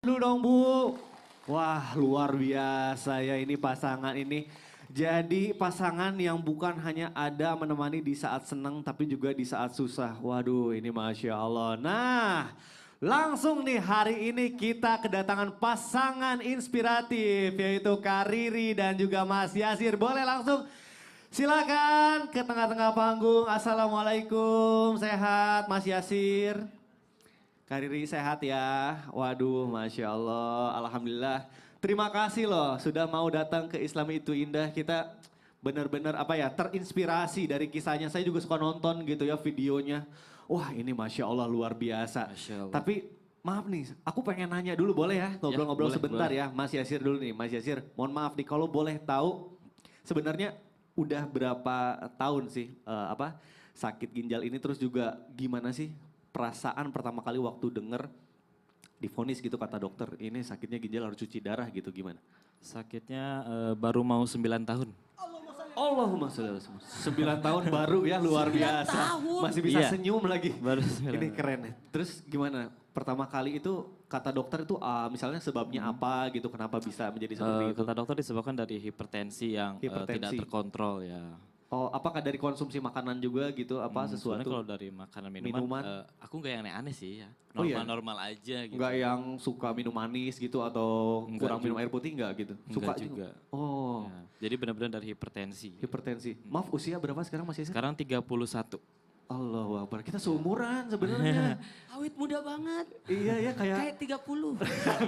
Dulu dong Bu. Wah luar biasa ya ini pasangan ini. Jadi pasangan yang bukan hanya ada menemani di saat senang tapi juga di saat susah. Waduh ini Masya Allah. Nah langsung nih hari ini kita kedatangan pasangan inspiratif yaitu Kak Riri dan juga Mas Yasir. Boleh langsung silakan ke tengah-tengah panggung. Assalamualaikum, sehat Mas Yasir? Kak Riri sehat ya? Waduh, Masya Allah, Alhamdulillah. Terima kasih loh sudah mau datang ke Islam Itu Indah. Kita benar-benar apa ya, terinspirasi dari kisahnya. Saya juga suka nonton gitu ya videonya. Wah ini Masya Allah luar biasa. Masya Allah. Tapi maaf nih, aku pengen nanya dulu boleh ya? Ngobrol-ngobrol boleh, sebentar boleh. ya. Mas Yasir dulu nih, Mas Yasir. Mohon maaf nih kalau boleh tahu sebenarnya udah berapa tahun sih sakit ginjal ini terus juga gimana sih perasaan pertama kali waktu denger divonis gitu kata dokter ini sakitnya ginjal harus cuci darah gitu gimana? Sakitnya baru mau 9 tahun. Allahumma sholli ala Muhammad. 9 tahun baru ya luar 9 biasa. tahun. Masih bisa Iya. senyum lagi. Baru 9 Ini tahun. keren ya. Terus gimana? Pertama kali itu kata dokter itu misalnya sebabnya apa gitu kenapa bisa menjadi seperti itu? Kata dokter disebabkan dari hipertensi yang tidak Hipertensi. terkontrol ya. Oh, apakah dari konsumsi makanan juga gitu apa Sebenarnya sesuatu? kalau dari makanan minuman, Minuman? aku nggak yang aneh-aneh sih ya. Oh iya? Normal-normal aja gitu. Enggak yang suka minum manis gitu atau Enggak kurang minum juga. air putih enggak gitu? Enggak Suka juga. Oh, Ya, jadi benar-benar dari hipertensi. hipertensi. Maaf usia berapa sekarang Mas Yasir? Sekarang 31. Allahu Akbar. Kita seumuran sebenarnya. Awet muda banget. Iya ya kayak Kayak 30.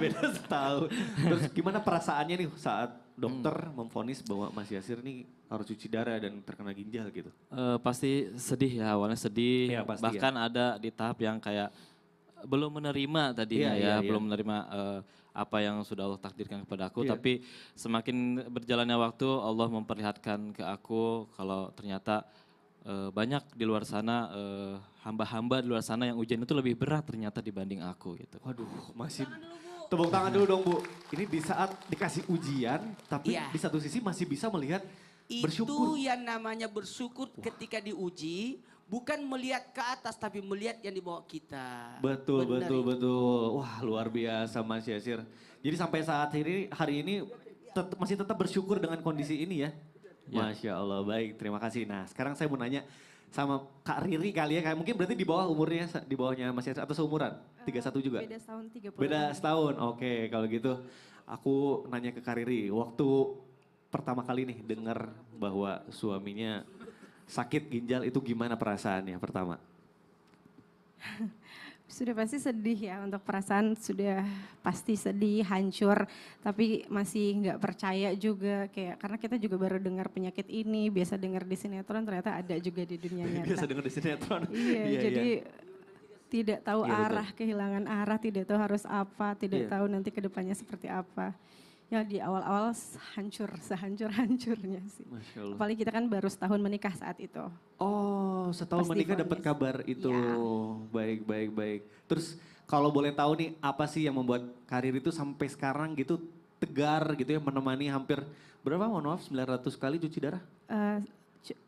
beda setahun. Terus gimana perasaannya nih saat dokter memvonis bahwa Mas Yasir nih harus cuci darah dan terkena ginjal gitu? Pasti sedih ya, awalnya sedih. Iya, pasti Bahkan ada di tahap yang kayak belum menerima tadinya Iya, iya, iya. belum menerima apa yang sudah Allah takdirkan kepada aku. Iya. Tapi semakin berjalannya waktu Allah memperlihatkan ke aku kalau ternyata banyak di luar sana hamba-hamba di luar sana yang ujian itu lebih berat ternyata dibanding aku gitu. Waduh, masih tepuk tangan dulu dong Bu. Ini di saat dikasih ujian, tapi Iya. di satu sisi masih bisa melihat Itu bersyukur. yang namanya bersyukur ketika diuji. Bukan melihat ke atas tapi melihat yang di bawah kita. Betul, Benar betul, itu. betul. Wah luar biasa Mas Yasir. Jadi sampai saat ini, hari ini masih tetap bersyukur dengan kondisi ini ya? Ya. Masya Allah, baik terima kasih. Nah sekarang saya mau nanya sama Kak Riri kali ya, kayak mungkin berarti di bawah umurnya, di bawahnya Mas Yasir atau seumuran? 31 juga? Beda setahun 30 Beda tahun. setahun, oke kalau gitu aku nanya ke Kak Riri. Waktu pertama kali nih dengar bahwa suaminya sakit ginjal itu gimana perasaannya pertama? Sudah pasti sedih ya, untuk perasaan sudah pasti sedih, hancur. Tapi masih nggak percaya juga, kayak karena kita juga baru dengar penyakit ini, biasa dengar di sinetron ternyata ada juga di dunia nyata. Biasa dengar di sinetron. Iya, jadi tidak tahu Iya, betul. arah, kehilangan arah, tidak tahu harus apa, tidak Iya. tahu nanti ke depannya seperti apa. Ya di awal-awal hancur, sehancur-hancurnya sih. Masya Allah. Apalagi kita kan baru setahun menikah saat itu. Oh, setahun Pasti menikah dapat vonis. kabar itu. Iya. Baik, baik, baik. Terus kalau boleh tahu nih, apa sih yang membuat karir itu sampai sekarang gitu tegar gitu ya, menemani hampir berapa mohon maaf 900 kali cuci darah?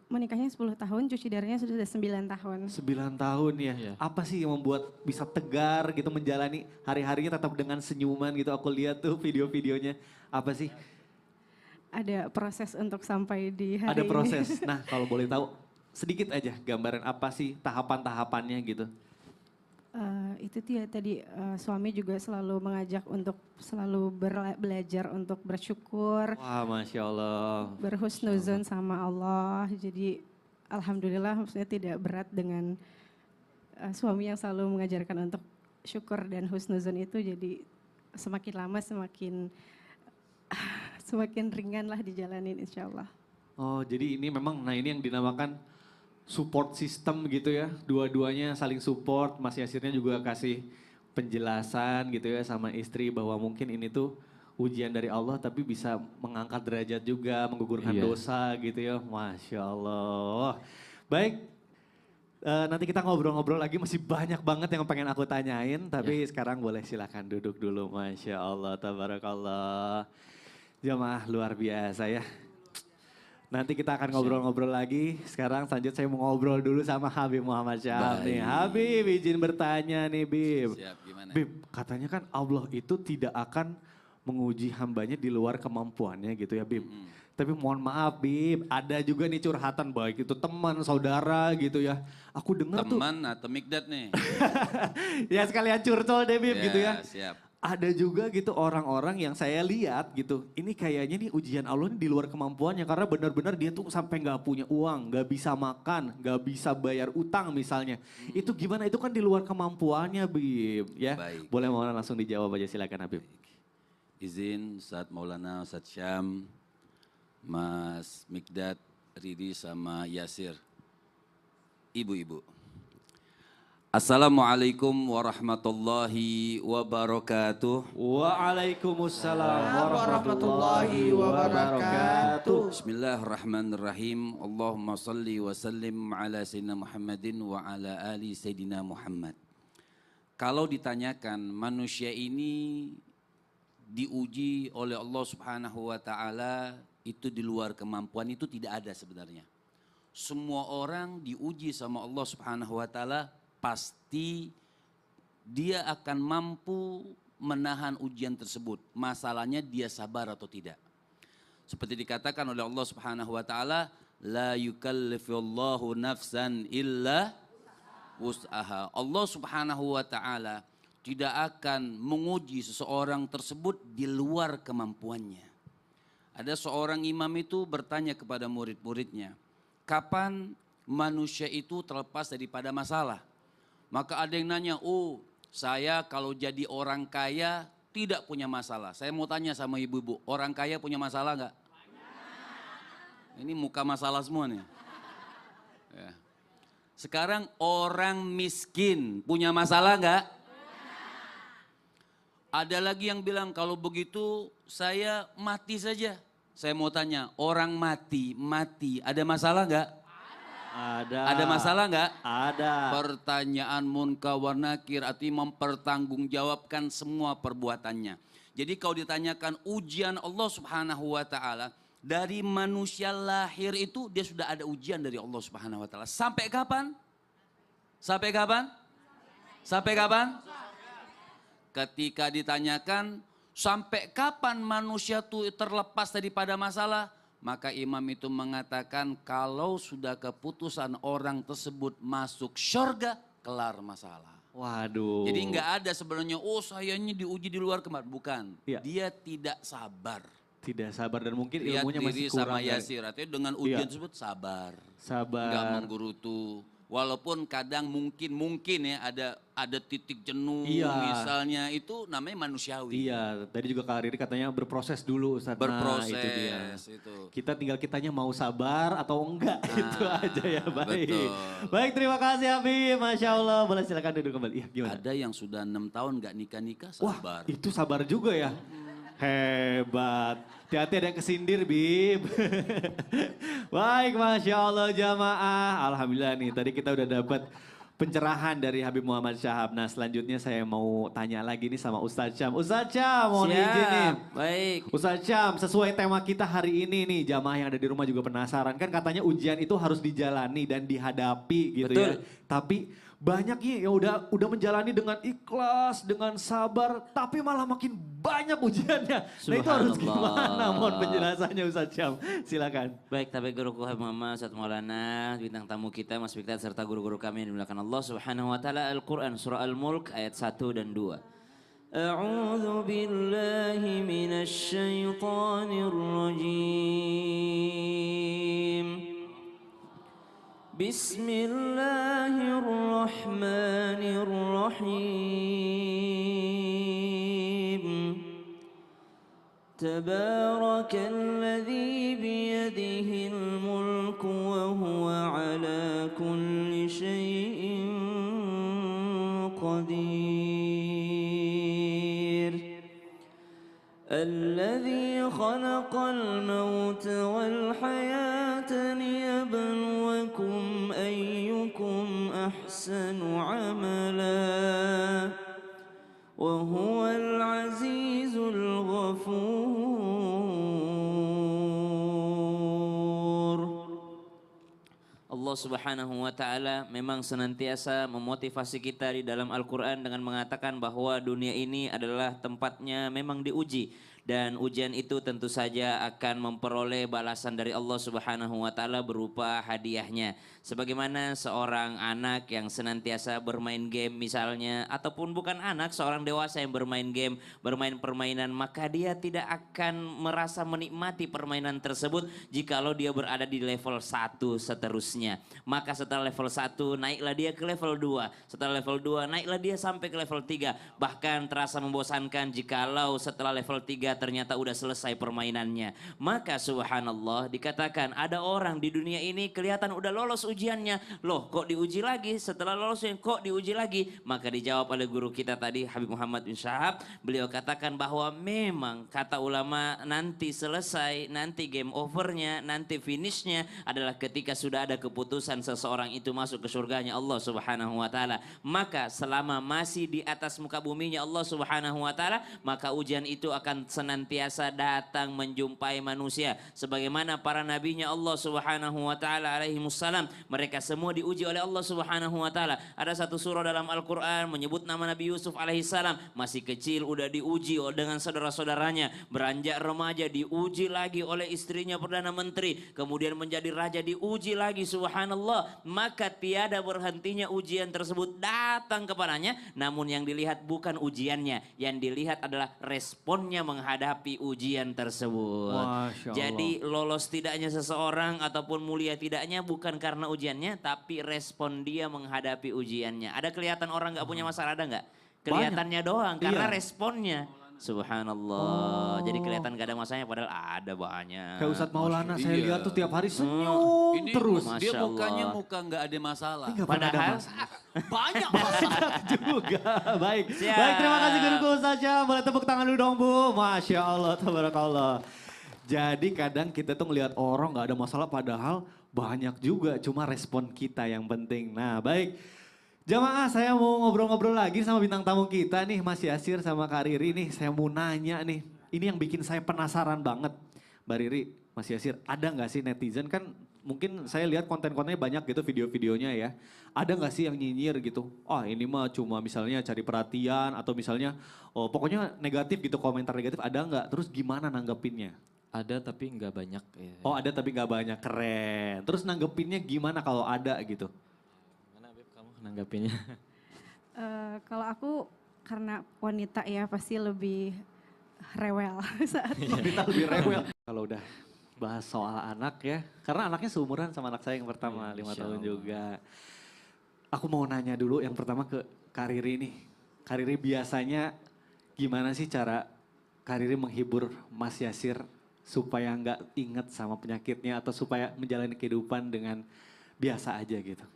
Menikahnya 10 tahun, cuci darahnya sudah 9 tahun. 9 tahun ya. Iya. Apa sih yang membuat bisa tegar gitu menjalani hari-harinya tetap dengan senyuman gitu. Aku lihat tuh video-videonya. Apa sih? Ada proses untuk sampai di hari Ada ini. proses. Nah, kalau boleh tahu sedikit aja gambaran apa sih tahapan-tahapannya gitu. Itu dia tadi suami juga selalu mengajak untuk selalu belajar untuk bersyukur, Wah, Masya Allah. berhusnuzon sama Allah. Jadi alhamdulillah maksudnya tidak berat dengan suami yang selalu mengajarkan untuk syukur dan husnuzon itu. Jadi semakin lama semakin semakin ringan lah dijalanin insya Allah. Oh, jadi ini memang, nah ini yang dinamakan support system gitu ya. Dua-duanya saling support, Mas Yasirnya juga kasih penjelasan gitu ya sama istri bahwa mungkin ini tuh ujian dari Allah tapi bisa mengangkat derajat juga, menggugurkan Iya. dosa gitu ya. Masya Allah. Baik, nanti kita ngobrol-ngobrol lagi masih banyak banget yang pengen aku tanyain. Tapi sekarang boleh silakan duduk dulu. Masya Allah, tabarakallah. Jamaah luar biasa ya. Nanti kita akan ngobrol-ngobrol lagi. Sekarang selanjutnya saya mau ngobrol dulu sama Habib Muhammad Syahab nih. Habib izin bertanya nih Bib. Siap, gimana? Bib, katanya kan Allah itu tidak akan menguji hambanya di luar kemampuannya gitu ya Bib. Tapi mohon maaf Bib, ada juga nih curhatan baik itu teman, saudara gitu ya. Aku dengar tuh. Teman atau mikdat nih? Ya sekalian curcol deh Bib Ya, gitu ya. Siap. Ada juga gitu orang-orang yang saya lihat gitu, ini kayaknya nih ujian Allah ini di luar kemampuannya karena benar-benar dia tuh sampai nggak punya uang, nggak bisa makan, nggak bisa bayar utang misalnya. Itu gimana? Itu kan di luar kemampuannya, Bib. Ya, Baik. boleh Maulana langsung dijawab aja silakan Habib. Izin Ustadz Maulana, Ustadz Syam, Mas Mikdad, Ridi sama Yasir. Ibu-ibu. Assalamualaikum warahmatullahi wabarakatuh. Waalaikumsalam warahmatullahi wabarakatuh. Bismillahirrahmanirrahim. Allahumma salli wa sallim ala Sayyidina Muhammadin wa ala ali Sayyidina Muhammad. Kalau ditanyakan manusia ini diuji oleh Allah Subhanahu wa taala itu di luar kemampuan, itu tidak ada sebenarnya. Semua orang diuji sama Allah Subhanahu wa taala pasti dia akan mampu menahan ujian tersebut. Masalahnya dia sabar atau tidak. Seperti dikatakan oleh Allah Subhanahu wa taala, la yukallifullahu nafsan illa wus'aha. Allah Subhanahu wa taala tidak akan menguji seseorang tersebut di luar kemampuannya. Ada seorang imam itu bertanya kepada murid-muridnya, kapan manusia itu terlepas daripada masalah? Maka ada yang nanya, oh saya kalau jadi orang kaya tidak punya masalah. Saya mau tanya sama ibu-ibu, orang kaya punya masalah enggak? Ini muka masalah semua nih. Ya. Sekarang orang miskin punya masalah enggak? Ada lagi yang bilang kalau begitu saya mati saja. Saya mau tanya, orang mati ada masalah enggak? Ada. Ada masalah enggak? Ada. Pertanyaan munkar wa nakir artinya mempertanggungjawabkan semua perbuatannya. Jadi kalau ditanyakan ujian Allah Subhanahu wa taala, dari manusia lahir itu dia sudah ada ujian dari Allah Subhanahu wa taala. Sampai kapan? Sampai kapan? Sampai kapan? Ketika ditanyakan sampai kapan manusia itu terlepas daripada masalah, maka imam itu mengatakan kalau sudah keputusan orang tersebut masuk syurga, kelar masalah. Waduh. Jadi nggak ada sebenarnya, oh saya ini diuji di luar kemampuan. Bukan, Iya. dia tidak sabar. Tidak sabar dan mungkin Lihat ilmunya masih diri kurang. sama Yasir, artinya dengan ujian Iya. tersebut sabar. Sabar. Nggak menggerutu. Walaupun kadang mungkin ya ada titik jenuh Iya. misalnya, itu namanya manusiawi. Iya, tadi juga Kak Riri katanya berproses dulu Ustaz. Berproses Nah, itu dia. itu. Kita kitanya mau sabar atau enggak, itu aja ya, baik. betul. Baik, terima kasih Habib, Masya Allah. Boleh silakan duduk kembali. Iya, gimana? Ada yang sudah 6 tahun nggak nikah-nikah Wah, sabar. itu sabar juga ya. Hebat. Hati-hati ada yang kesindir, Bib. Baik, Masya Allah jamaah. Alhamdulillah nih, tadi kita udah dapat pencerahan dari Habib Muhammad Syahab. Nah selanjutnya saya mau tanya lagi nih sama Ustadz Syam. Ustadz Syam, mohon izin nih. Baik. Ustadz Syam, sesuai tema kita hari ini nih, jamaah yang ada di rumah juga penasaran. Kan katanya ujian itu harus dijalani dan dihadapi gitu Betul. ya. Tapi banyak nih yang udah menjalani dengan ikhlas, dengan sabar, tapi malah makin banyak ujiannya. Nah itu harus Subhanallah. gimana? Mohon penjelasannya Ustadz Syam, silakan. Baik, tapi guruku Habib Muhammad Ustaz Maulana, bintang tamu kita Mas Fikrat serta guru-guru kami yang dimuliakan Allah Subhanahu wa taala. Al-Qur'an surah Al-Mulk ayat 1 dan 2. A'udzu billahi minasy syaithanir rajim. Bismillahirrahmanirrahim. تبارك الذي بيده الملك وهو على كل شيء قدير الذي خلق الموت والحياة ليبلوكم أيكم أحسن عملا وهو العزيز الغفور Subhanahu wa taala memang senantiasa memotivasi kita di dalam Al-Qur'an dengan mengatakan bahwa dunia ini adalah tempatnya memang diuji dan ujian itu tentu saja akan memperoleh balasan dari Allah Subhanahu wa taala berupa hadiahnya. Sebagaimana seorang anak yang senantiasa bermain game misalnya ataupun bukan anak, seorang dewasa yang bermain game, bermain permainan, maka dia tidak akan merasa menikmati permainan tersebut jikalau dia berada di level 1 seterusnya. Maka setelah level 1 naiklah dia ke level 2, setelah level 2 naiklah dia sampai ke level 3. Bahkan terasa membosankan jikalau setelah level 3 ternyata udah selesai permainannya. Maka subhanallah dikatakan ada orang di dunia ini kelihatan udah lolos ujiannya. Loh kok diuji lagi? Setelah lolos kok diuji lagi? Maka dijawab oleh guru kita tadi Habib Muhammad bin Syahab. Beliau katakan bahwa memang kata ulama nanti selesai, nanti game overnya, nanti finishnya adalah ketika sudah ada keputusan seseorang itu masuk ke surganya Allah Subhanahu wa taala. Maka selama masih di atas muka buminya Allah Subhanahu wa taala, maka ujian itu akan senantiasa datang menjumpai manusia. Sebagaimana para nabinya Allah Subhanahu wa taala alaihi wassalam, mereka semua diuji oleh Allah Subhanahu wa taala. Ada satu surah dalam Al-Qur'an menyebut nama Nabi Yusuf alaihi salam, masih kecil udah diuji dengan saudara-saudaranya, beranjak remaja diuji lagi oleh istrinya Perdana Menteri, kemudian menjadi raja diuji lagi, subhanallah. Maka tiada berhentinya ujian tersebut datang kepadanya, namun yang dilihat bukan ujiannya, yang dilihat adalah responnya menghadapi ujian tersebut. Masya Allah. Jadi lolos tidaknya seseorang ataupun mulia tidaknya bukan karena ujiannya, tapi respon dia menghadapi ujiannya. Ada kelihatan orang nggak punya masalah, ada nggak? Kelihatannya doang karena Iya. responnya. Subhanallah. Jadi kelihatan gak ada masalahnya padahal ada banyak. Kayak Ustadz Maulana saya Iya. lihat tuh tiap hari senyum Ini terus. dia Masya mukanya Allah. muka nggak ada masalah. Nggak pernah ada Padahal masalah. Banyak masalah. Juga. Baik. Siap. Baik, terima kasih guruku Ustazah. Boleh tepuk tangan dulu dong Bu. Masya Allah, tabarakallah. Jadi kadang kita tuh ngelihat orang nggak ada masalah padahal banyak juga. Cuma respon kita yang penting. Nah baik. Jamaah, saya mau ngobrol-ngobrol lagi sama bintang tamu kita nih, Mas Yasir sama Kak Riri nih. Saya mau nanya nih, ini yang bikin saya penasaran banget. Mbak Riri, Mas Yasir, ada nggak sih netizen kan mungkin saya lihat konten-kontennya banyak gitu video-videonya ya. Ada nggak sih yang nyinyir gitu, oh ini mah cuma misalnya cari perhatian atau misalnya oh, pokoknya negatif gitu, komentar negatif ada nggak? Terus gimana nanggepinnya? Ada tapi nggak banyak. Ya. Oh ada tapi nggak banyak, keren. Terus nanggepinnya gimana kalau ada gitu? Gimana Beb kamu nanggapinnya? Kalau aku karena wanita ya pasti lebih rewel saat Kita lebih rewel. Kalau udah bahas soal anak ya, karena anaknya seumuran sama anak saya yang pertama, Ya, 5 Masya tahun Allah. juga. Aku mau nanya dulu yang pertama ke Kak Riri nih. Kak Riri biasanya gimana sih cara Kak Riri menghibur Mas Yasir supaya nggak inget sama penyakitnya atau supaya menjalani kehidupan dengan biasa aja gitu?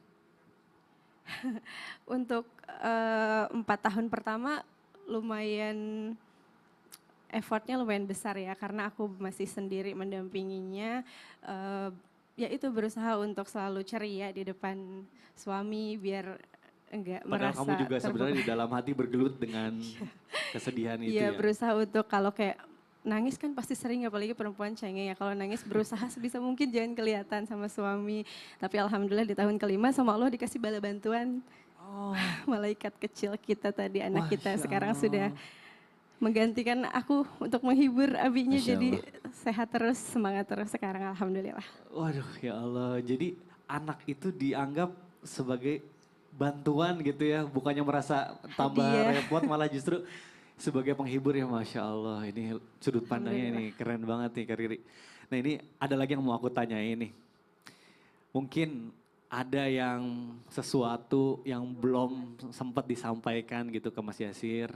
Untuk 4 tahun pertama lumayan effortnya lumayan besar ya karena aku masih sendiri mendampinginya. Ya itu berusaha untuk selalu ceria di depan suami biar enggak Padahal merasa kamu juga sebenarnya di dalam hati bergelut dengan kesedihan itu Iya ya. berusaha untuk kalau kayak nangis kan pasti sering apalagi perempuan cengeng ya. Kalau nangis berusaha sebisa mungkin jangan kelihatan sama suami. Tapi alhamdulillah di tahun kelima sama Allah dikasih bala bantuan. Malaikat kecil kita tadi anak kita Masya sekarang Allah. sudah menggantikan aku untuk menghibur abinya Masya jadi sehat terus semangat terus sekarang alhamdulillah. Waduh ya Allah, jadi anak itu dianggap sebagai bantuan gitu ya, bukannya merasa tambah Hadiah. repot malah justru sebagai penghibur ya Masya Allah. Ini sudut pandangnya ini keren banget nih Kak Riri. Nah ini ada lagi yang mau aku tanyain nih. Mungkin ada yang sesuatu yang belum sempat disampaikan gitu ke Mas Yasir.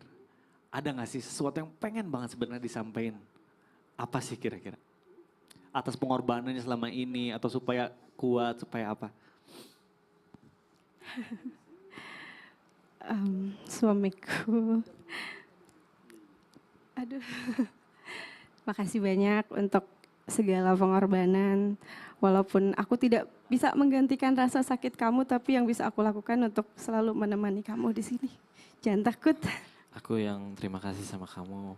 Ada gak sih sesuatu yang pengen banget sebenarnya disampaikan? Apa sih kira-kira? Atas pengorbanannya selama ini atau supaya kuat, supaya apa? Suamiku. Aduh. Makasih banyak untuk segala pengorbanan. Walaupun aku tidak bisa menggantikan rasa sakit kamu, tapi yang bisa aku lakukan untuk selalu menemani kamu di sini. Jangan takut. Aku yang terima kasih sama kamu.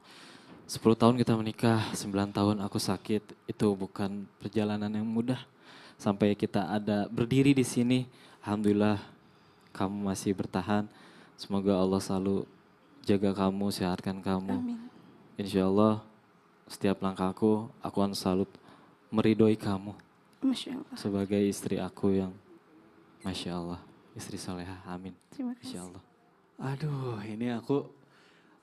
10 tahun kita menikah, 9 tahun aku sakit. Itu bukan perjalanan yang mudah. sampai kita ada berdiri di sini. Alhamdulillah kamu masih bertahan. Semoga Allah selalu jaga kamu, sehatkan kamu. Amin. Insya Allah setiap langkahku aku akan selalu meridhoi kamu Masya Allah. sebagai istri aku yang Masya Allah, istri soleha, amin. Terima Insya kasih. Allah. Aduh, ini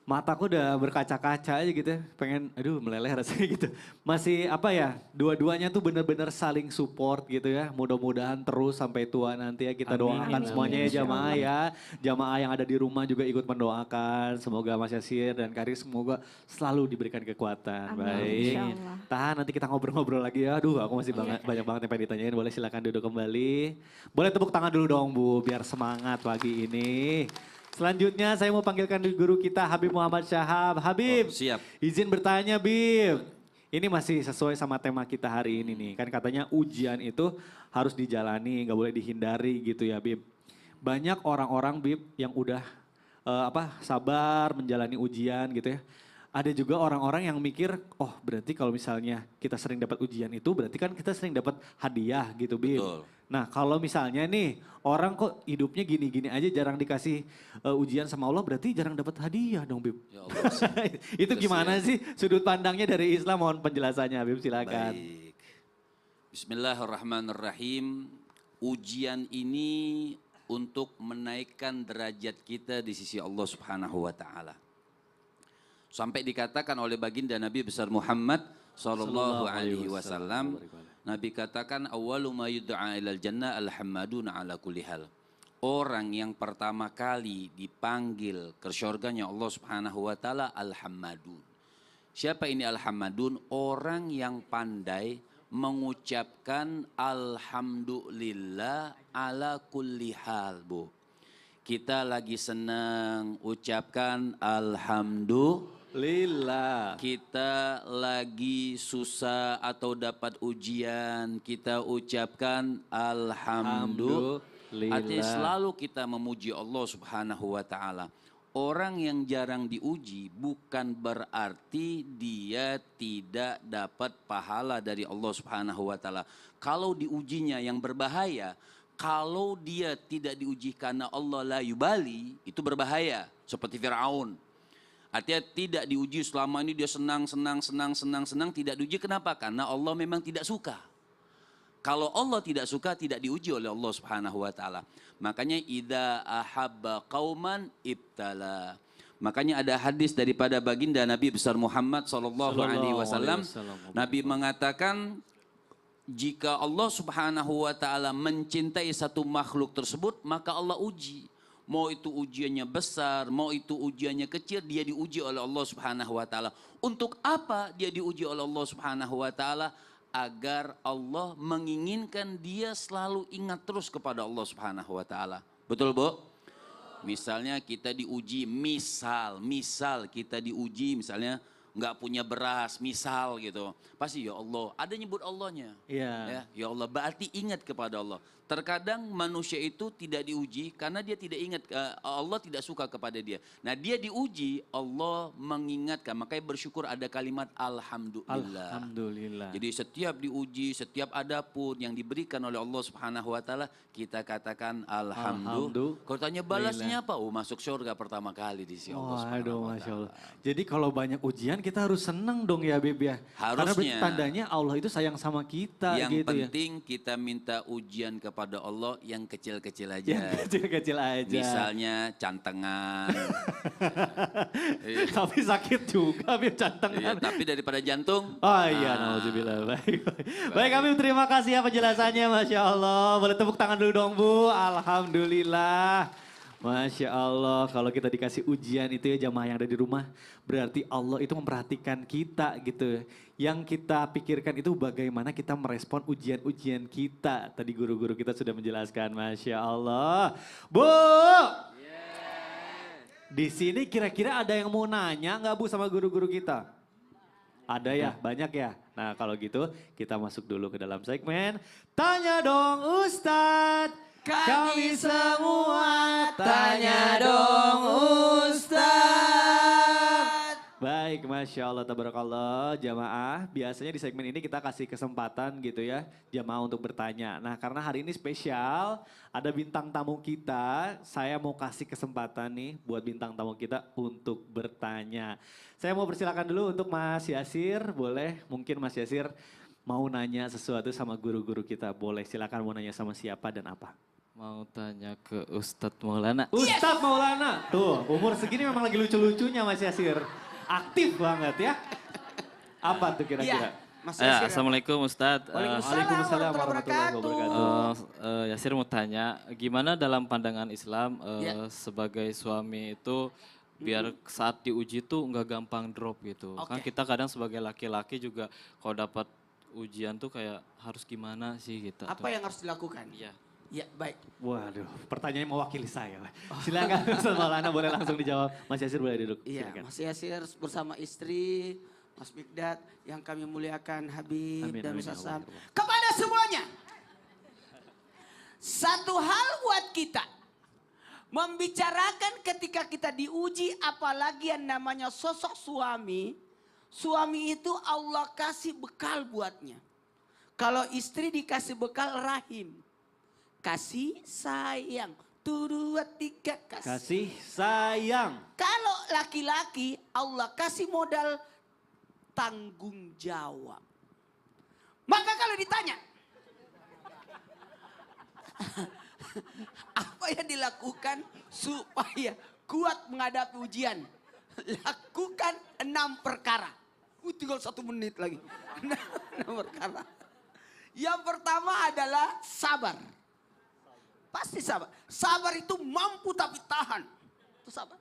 mataku udah berkaca-kaca aja gitu ya. Pengen, aduh meleleh rasanya gitu. Masih apa ya, dua-duanya tuh bener-bener saling support gitu ya. Mudah-mudahan terus sampai tua nanti ya kita Amin. doakan Amin. semuanya ya Insya jamaah Allah. ya. Jamaah yang ada di rumah juga ikut mendoakan. Semoga Mas Yasir dan Karir semoga selalu diberikan kekuatan. Amin. Baik. Insya Allah. Tahan nanti kita ngobrol-ngobrol lagi ya. Aduh aku masih banyak banget yang pengen ditanyain. Boleh silakan duduk kembali. Boleh tepuk tangan dulu dong Bu biar semangat pagi ini. Selanjutnya saya mau panggilkan guru kita Habib Muhammad Syahab. Habib, Oh, siap. izin bertanya Bib. Ini masih sesuai sama tema kita hari ini nih. Kan katanya ujian itu harus dijalani, nggak boleh dihindari gitu ya Bib. Banyak orang-orang Bib yang udah sabar menjalani ujian gitu ya. Ada juga orang-orang yang mikir, oh berarti kalau misalnya kita sering dapat ujian itu berarti kan kita sering dapat hadiah gitu Bib. Betul. Nah kalau misalnya nih orang kok hidupnya gini-gini aja jarang dikasih ujian sama Allah berarti jarang dapat hadiah dong Bib. Ya Allah. Itu gimana sih sudut pandangnya dari Islam? Mohon penjelasannya Bib silakan. Baik. Bismillahirrahmanirrahim. Ujian ini untuk menaikkan derajat kita di sisi Allah Subhanahu wa taala. Sampai dikatakan oleh baginda Nabi besar Muhammad sallallahu alaihi wasallam, Nabi katakan awwalu ma yud'a ilal jannah alhamadun ala kulli hal. Orang yang pertama kali dipanggil ke syurganya Allah Subhanahu wa taala alhamadun. Siapa ini alhamadun? Orang yang pandai mengucapkan alhamdulillah ala kulli hal, Bu. Kita lagi senang ucapkan alhamdulillah. Kita lagi susah atau dapat ujian, kita ucapkan alhamdulillah. Artinya selalu kita memuji Allah Subhanahu wa taala. Orang yang jarang diuji bukan berarti dia tidak dapat pahala dari Allah Subhanahu wa taala. Kalau diujinya yang berbahaya, kalau dia tidak diuji karena Allah la yubali, itu berbahaya seperti Firaun. Artinya tidak diuji selama ini dia senang, tidak diuji. Kenapa? Karena Allah memang tidak suka. Kalau Allah tidak suka, tidak diuji oleh Allah Subhanahu wa taala. Makanya idza ahabba qauman ibtala. Makanya ada hadis daripada baginda Nabi besar Muhammad sallallahu alaihi wasallam. Nabi mengatakan jika Allah Subhanahu wa taala mencintai satu makhluk tersebut, maka Allah uji. Mau itu ujiannya besar, mau itu ujiannya kecil, dia diuji oleh Allah Subhanahu wa taala. Untuk apa dia diuji oleh Allah Subhanahu wa taala? Agar Allah menginginkan dia selalu ingat terus kepada Allah Subhanahu wa taala. Betul, Bu? Misalnya kita diuji, misal kita diuji misalnya nggak punya beras, misal gitu. Pasti ya Allah, ada nyebut Allahnya. Iya. Ya Allah, berarti ingat kepada Allah. Terkadang manusia itu tidak diuji karena dia tidak ingat, Allah tidak suka kepada dia. Nah dia diuji, Allah mengingatkan. Makanya bersyukur ada kalimat Alhamdulillah. Alhamdulillah. Jadi setiap diuji, setiap ada pun yang diberikan oleh Allah Subhanahu wa taala, kita katakan Alhamdulillah. Kalau tanya balasnya apa? Oh masuk surga pertama kali di sisi Allah Subhanahu Aduh, wa Masya taala. Allah. Jadi kalau banyak ujian kita harus senang dong ya Bib ya. Karena berarti Harusnya. tandanya Allah itu sayang sama kita Yang gitu ya. penting kita minta ujian kepada Allah yang kecil-kecil aja. Yang kecil-kecil aja. Misalnya cantengan. Tapi sakit juga Bib Iya, cantengan. tapi daripada jantung. Oh iya, nauzubillah. Baik. Baik Habib, terima kasih ya penjelasannya, Masya Allah. Boleh tepuk tangan dulu dong Bu, Alhamdulillah. Masya Allah, kalau kita dikasih ujian itu ya jamaah yang ada di rumah, berarti Allah itu memperhatikan kita gitu. Yang kita pikirkan itu bagaimana kita merespon ujian-ujian kita. Tadi guru-guru kita sudah menjelaskan, Masya Allah. Bu, di sini kira-kira ada yang mau nanya nggak Bu sama guru-guru kita? Ada ya, banyak ya. Nah kalau gitu kita masuk dulu ke dalam segmen Tanya Dong Ustadz. Kami semua tanya dong Ustadz. Baik, Masya Allah, tabarakallah, jamaah. Biasanya di segmen ini kita kasih kesempatan gitu ya, jamaah untuk bertanya. Nah karena hari ini spesial, ada bintang tamu kita, saya mau kasih kesempatan nih buat bintang tamu kita untuk bertanya. Saya mau persilakan dulu untuk Mas Yasir, boleh mungkin Mas Yasir mau nanya sesuatu sama guru-guru kita, boleh silakan mau nanya sama siapa dan apa. Mau tanya ke Ustadz Maulana. Ustadz Maulana, tuh umur segini memang lagi lucu-lucunya Mas Yasir. Aktif banget ya. Apa tuh kira-kira? Mas Yasir. Assalamualaikum Ustadz. Waalaikumsalam warahmatullahi wabarakatuh. Yasir mau tanya, gimana dalam pandangan Islam sebagai suami itu biar saat diuji tuh nggak gampang drop gitu. Kan kita kadang sebagai laki-laki juga kalau dapat ujian tuh kayak harus gimana sih gitu. Apa yang harus dilakukan? Iya. Ya, baik. Waduh, pertanyaannya mewakili saya. Silakan Ustaz Maulana boleh langsung dijawab. Mas Yasir boleh duduk. Iya, Silakan. Mas Yasir bersama istri, Mas Mikdad yang kami muliakan Habib Amin, dan amin, Ustaz ya Allah. Sam. Kepada semuanya, satu hal buat kita, membicarakan ketika kita diuji apalagi yang namanya sosok suami. Suami itu Allah kasih bekal buatnya. Kalau istri dikasih bekal rahim. Kasih sayang. 2, 3 Kasih sayang. Kalau laki-laki Allah kasih modal tanggung jawab. Maka kalau ditanya. Apa yang dilakukan supaya kuat menghadapi ujian? Lakukan 6 perkara. Tinggal 1 menit lagi. 6 perkara. Yang pertama adalah sabar. Pasti sabar. Sabar itu mampu tapi tahan. Itu sabar.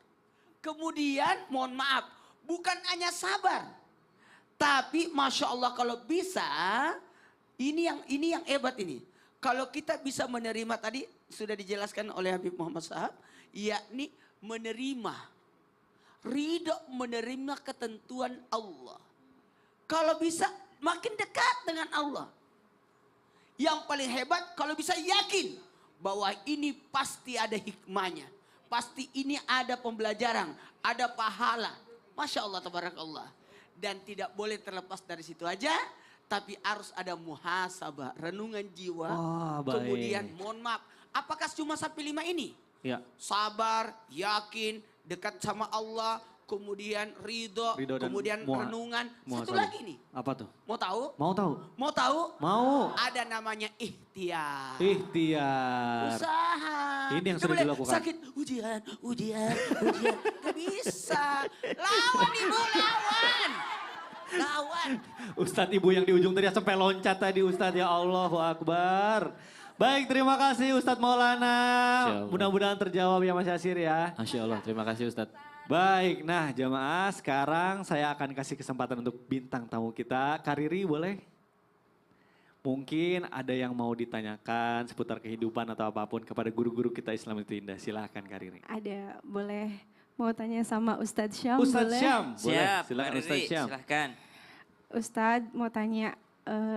Kemudian mohon maaf. Bukan hanya sabar. Tapi Masya Allah kalau bisa. Ini yang hebat ini. Kalau kita bisa menerima tadi. Sudah dijelaskan oleh Habib Muhammad Sahab. Yakni menerima. Ridho menerima ketentuan Allah. Kalau bisa makin dekat dengan Allah. Yang paling hebat kalau bisa yakin. Bahwa ini pasti ada hikmahnya. Pasti ini ada pembelajaran. Ada pahala. Masya Allah, tabarakallah. Dan tidak boleh terlepas dari situ aja. Tapi harus ada muhasabah. Renungan jiwa. Oh, baik. Kemudian mohon maaf. Apakah cuma sampai 5 ini? Ya. Sabar, yakin, dekat sama Allah. Kemudian ridho Dan kemudian renungan. Satu muhasabah. lagi nih. Apa tuh? Mau tahu? Mau tahu? Mau tahu? Mau. Ada namanya ikhtiar. Ikhtiar. Usaha. Ini yang Nggak sudah boleh dilakukan. sakit, ujian. Gak bisa. Lawan ibu, lawan. Lawan. Ustadz ibu yang di ujung tadi sampai loncat tadi Ustadz, ya Allahu Akbar. Baik, terima kasih Ustadz Maulana. Insyaallah. Mudah-mudahan terjawab ya Mas Yasir ya. Masya Allah, terima kasih Ustadz. Baik, nah jamaah sekarang saya akan kasih kesempatan untuk bintang tamu kita. Kak Riri boleh? Mungkin ada yang mau ditanyakan seputar kehidupan atau apapun kepada guru-guru kita Islam itu Indah. Silahkan Kak Riri. Ada, boleh mau tanya sama Ustadz Syam? Ustadz boleh? Syam, boleh? Siap, Silakan Pak Ustadz Riri, Syam. silahkan. Ustadz mau tanya,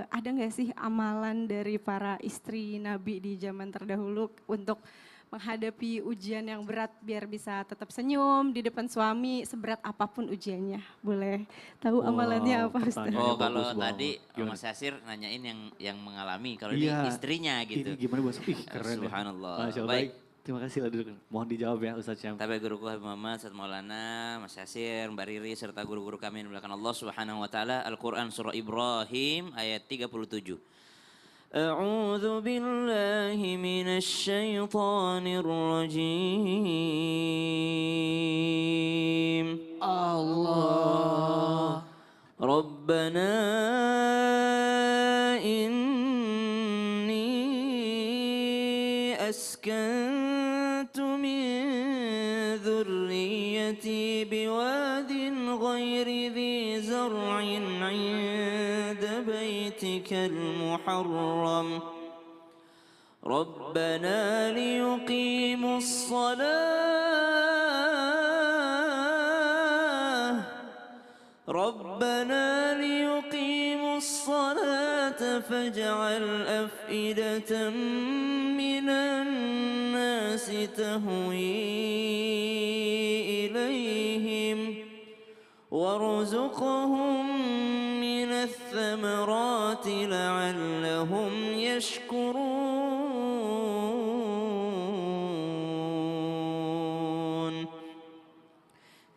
ada nggak sih amalan dari para istri Nabi di zaman terdahulu untuk menghadapi ujian yang berat biar bisa tetap senyum di depan suami seberat apapun ujiannya? Boleh tahu Wow, amalannya apa Ustadz? pertanyaan. Oh bagus kalau banget. tadi Gimana? Mas Yasir nanyain yang mengalami, kalau Iya. ini istrinya gitu. Ini gimana bos? Ih keren ya. Subhanallah. Masya Allah. Baik. Baik. Terima kasih lah duduk. Mohon dijawab ya Ustadz Syam. Tapi guruku Habib Muhammad, Ustadz Maulana, Mas Yasir, Mbak Riri, serta guru-guru kami yang dimuliakan Allah Subhanahu wa taala. Al-Qur'an surah Ibrahim ayat 37. A'udzu billahi minasy syaithanir rajim. Allah. Rabbana inni askantu min dhurriyyati biwadin ghairi dhi zar'in 'inda baitikal muharram ربنا ليقيموا الصلاة فاجعل أفئدة من الناس تهوي إليهم وارزقهم من الثمرات لعلهم يشكرون.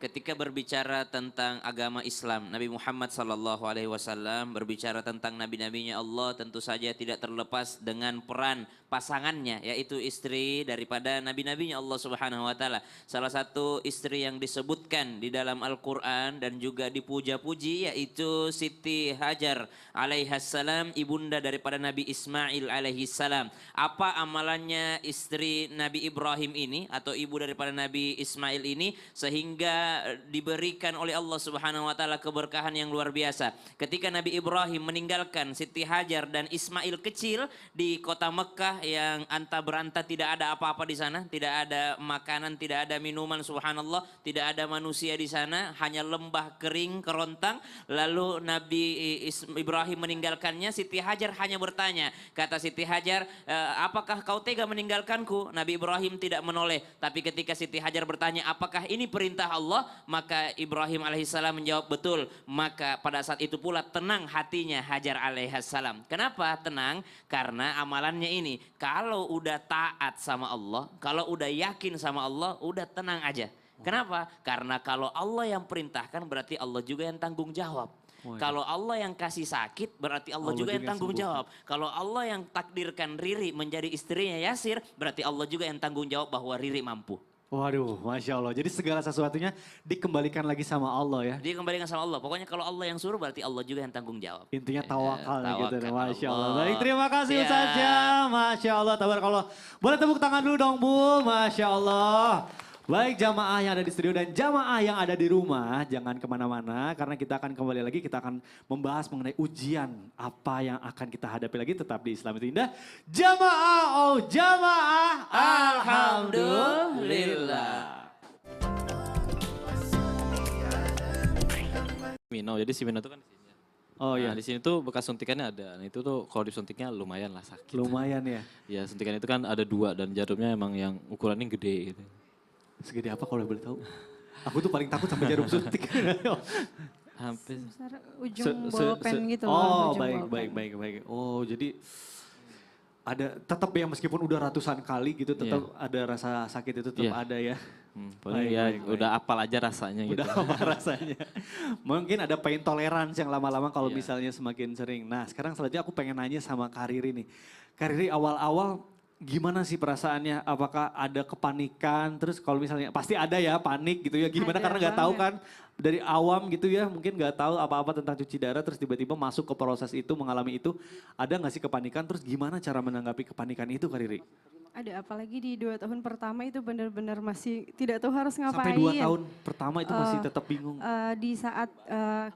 Ketika berbicara tentang agama Islam, Nabi Muhammad SAW berbicara tentang nabi-nabinya Allah, tentu saja tidak terlepas dengan peran pasangannya, yaitu istri daripada nabi-nabinya Allah Subhanahu wa taala. Salah satu istri yang disebutkan di dalam Al-Qur'an dan juga dipuja-puji yaitu Siti Hajar alaihassalam, ibunda daripada Nabi Ismail alaihissalam. Apa amalannya istri Nabi Ibrahim ini atau ibu daripada Nabi Ismail ini sehingga diberikan oleh Allah Subhanahu wa taala keberkahan yang luar biasa. Ketika Nabi Ibrahim meninggalkan Siti Hajar dan Ismail kecil di kota Mekah yang anta beranta, tidak ada apa-apa di sana, tidak ada makanan, tidak ada minuman, subhanallah, tidak ada manusia di sana, hanya lembah kering kerontang. Lalu Nabi Ibrahim meninggalkannya, Siti Hajar hanya bertanya, kata Siti Hajar, apakah kau tega meninggalkanku? Nabi Ibrahim tidak menoleh, tapi ketika Siti Hajar bertanya, apakah ini perintah Allah? Maka Ibrahim alaihissalam menjawab, betul. Maka pada saat itu pula tenang hatinya Hajar alaihissalam. Kenapa tenang? Karena amalannya ini, kalau udah taat sama Allah, kalau udah yakin sama Allah, udah tenang aja. Kenapa? Karena kalau Allah yang perintahkan berarti Allah juga yang tanggung jawab. Kalau Allah yang kasih sakit berarti Allah juga yang tanggung jawab. Kalau Allah yang takdirkan Riri menjadi istrinya Yasir, berarti Allah juga yang tanggung jawab bahwa Riri mampu. Waduh, Masya Allah. Jadi segala sesuatunya dikembalikan lagi sama Allah ya. Dikembalikan sama Allah. Pokoknya kalau Allah yang suruh berarti Allah juga yang tanggung jawab. Intinya tawakal gitu. Tawakal Masya Allah. Allah. Baik, terima kasih Siap. Ustazah. Masya Allah, tabarakallah. Boleh tepuk tangan dulu dong Bu. Masya Allah. Baik jamaah yang ada di studio dan jamaah yang ada di rumah, jangan kemana-mana karena kita akan kembali lagi, kita akan membahas mengenai ujian apa yang akan kita hadapi lagi, tetap di Islam itu Indah. Jamaah, oh jamaah, alhamdulillah. Mino, jadi si Mino itu kan di sini. Oh Nah, iya, di sini tuh bekas suntikannya ada. Nah, itu tuh kalau disuntiknya lumayan lah sakit. lumayan ya. Ya suntikan itu kan ada 2 dan jarumnya emang yang ukurannya gede gitu. Segede apa kalau boleh tahu? Aku tuh paling takut sama jarum suntik. Hampir. Besar ujung bolpen gitu loh. Oh ujung baik. bolpen. Oh jadi ada tetap ya meskipun udah ratusan kali gitu tetap ada rasa sakit itu tetap Iya. ada ya. Paling Baik, ya baik. udah apal aja rasanya gitu. Udah apa rasanya. Mungkin ada pain tolerance yang lama-lama kalau Iya. misalnya semakin sering. Nah sekarang selanjutnya aku pengen nanya sama Kak Riri nih. Kak Riri awal-awal gimana sih perasaannya? Apakah ada kepanikan? Terus kalau misalnya pasti ada ya panik gitu ya. Gimana Ada karena nggak tahu kan banget. dari awam gitu ya. Mungkin nggak tahu apa-apa tentang cuci darah. Terus tiba-tiba masuk ke proses itu, mengalami itu. Ada nggak sih kepanikan? Terus gimana cara menanggapi kepanikan itu Kak Riri? Ada apalagi di 2 tahun pertama itu benar-benar masih tidak tahu harus Sampai ngapain. 2 tahun pertama itu masih Eh, tetap bingung. Di saat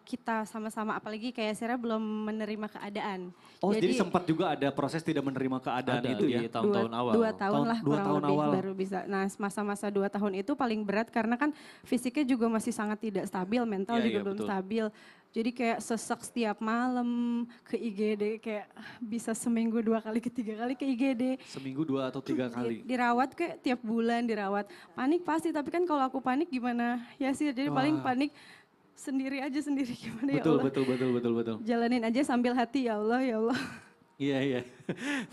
kita sama-sama apalagi kayak Sarah belum menerima keadaan. Oh jadi sempat juga ada proses tidak menerima keadaan Ada itu ya? di tahun-tahun awal. 2 tahun lah Dua kurang tahun lebih awal. baru bisa. Nah masa-masa 2 tahun itu paling berat karena kan fisiknya juga masih sangat tidak stabil, mental Iya, juga iya, belum betul. stabil. Jadi kayak sesek setiap malam ke IGD, kayak bisa seminggu 2 kali ke 3 kali ke IGD. Seminggu 2 atau 3 kali. Dirawat kayak tiap bulan dirawat. Panik pasti, tapi kan kalau aku panik gimana ya sih, jadi paling panik sendiri aja sendiri gimana ya Betul, Allah. betul. Jalanin aja sambil hati ya Allah ya Allah. Iya.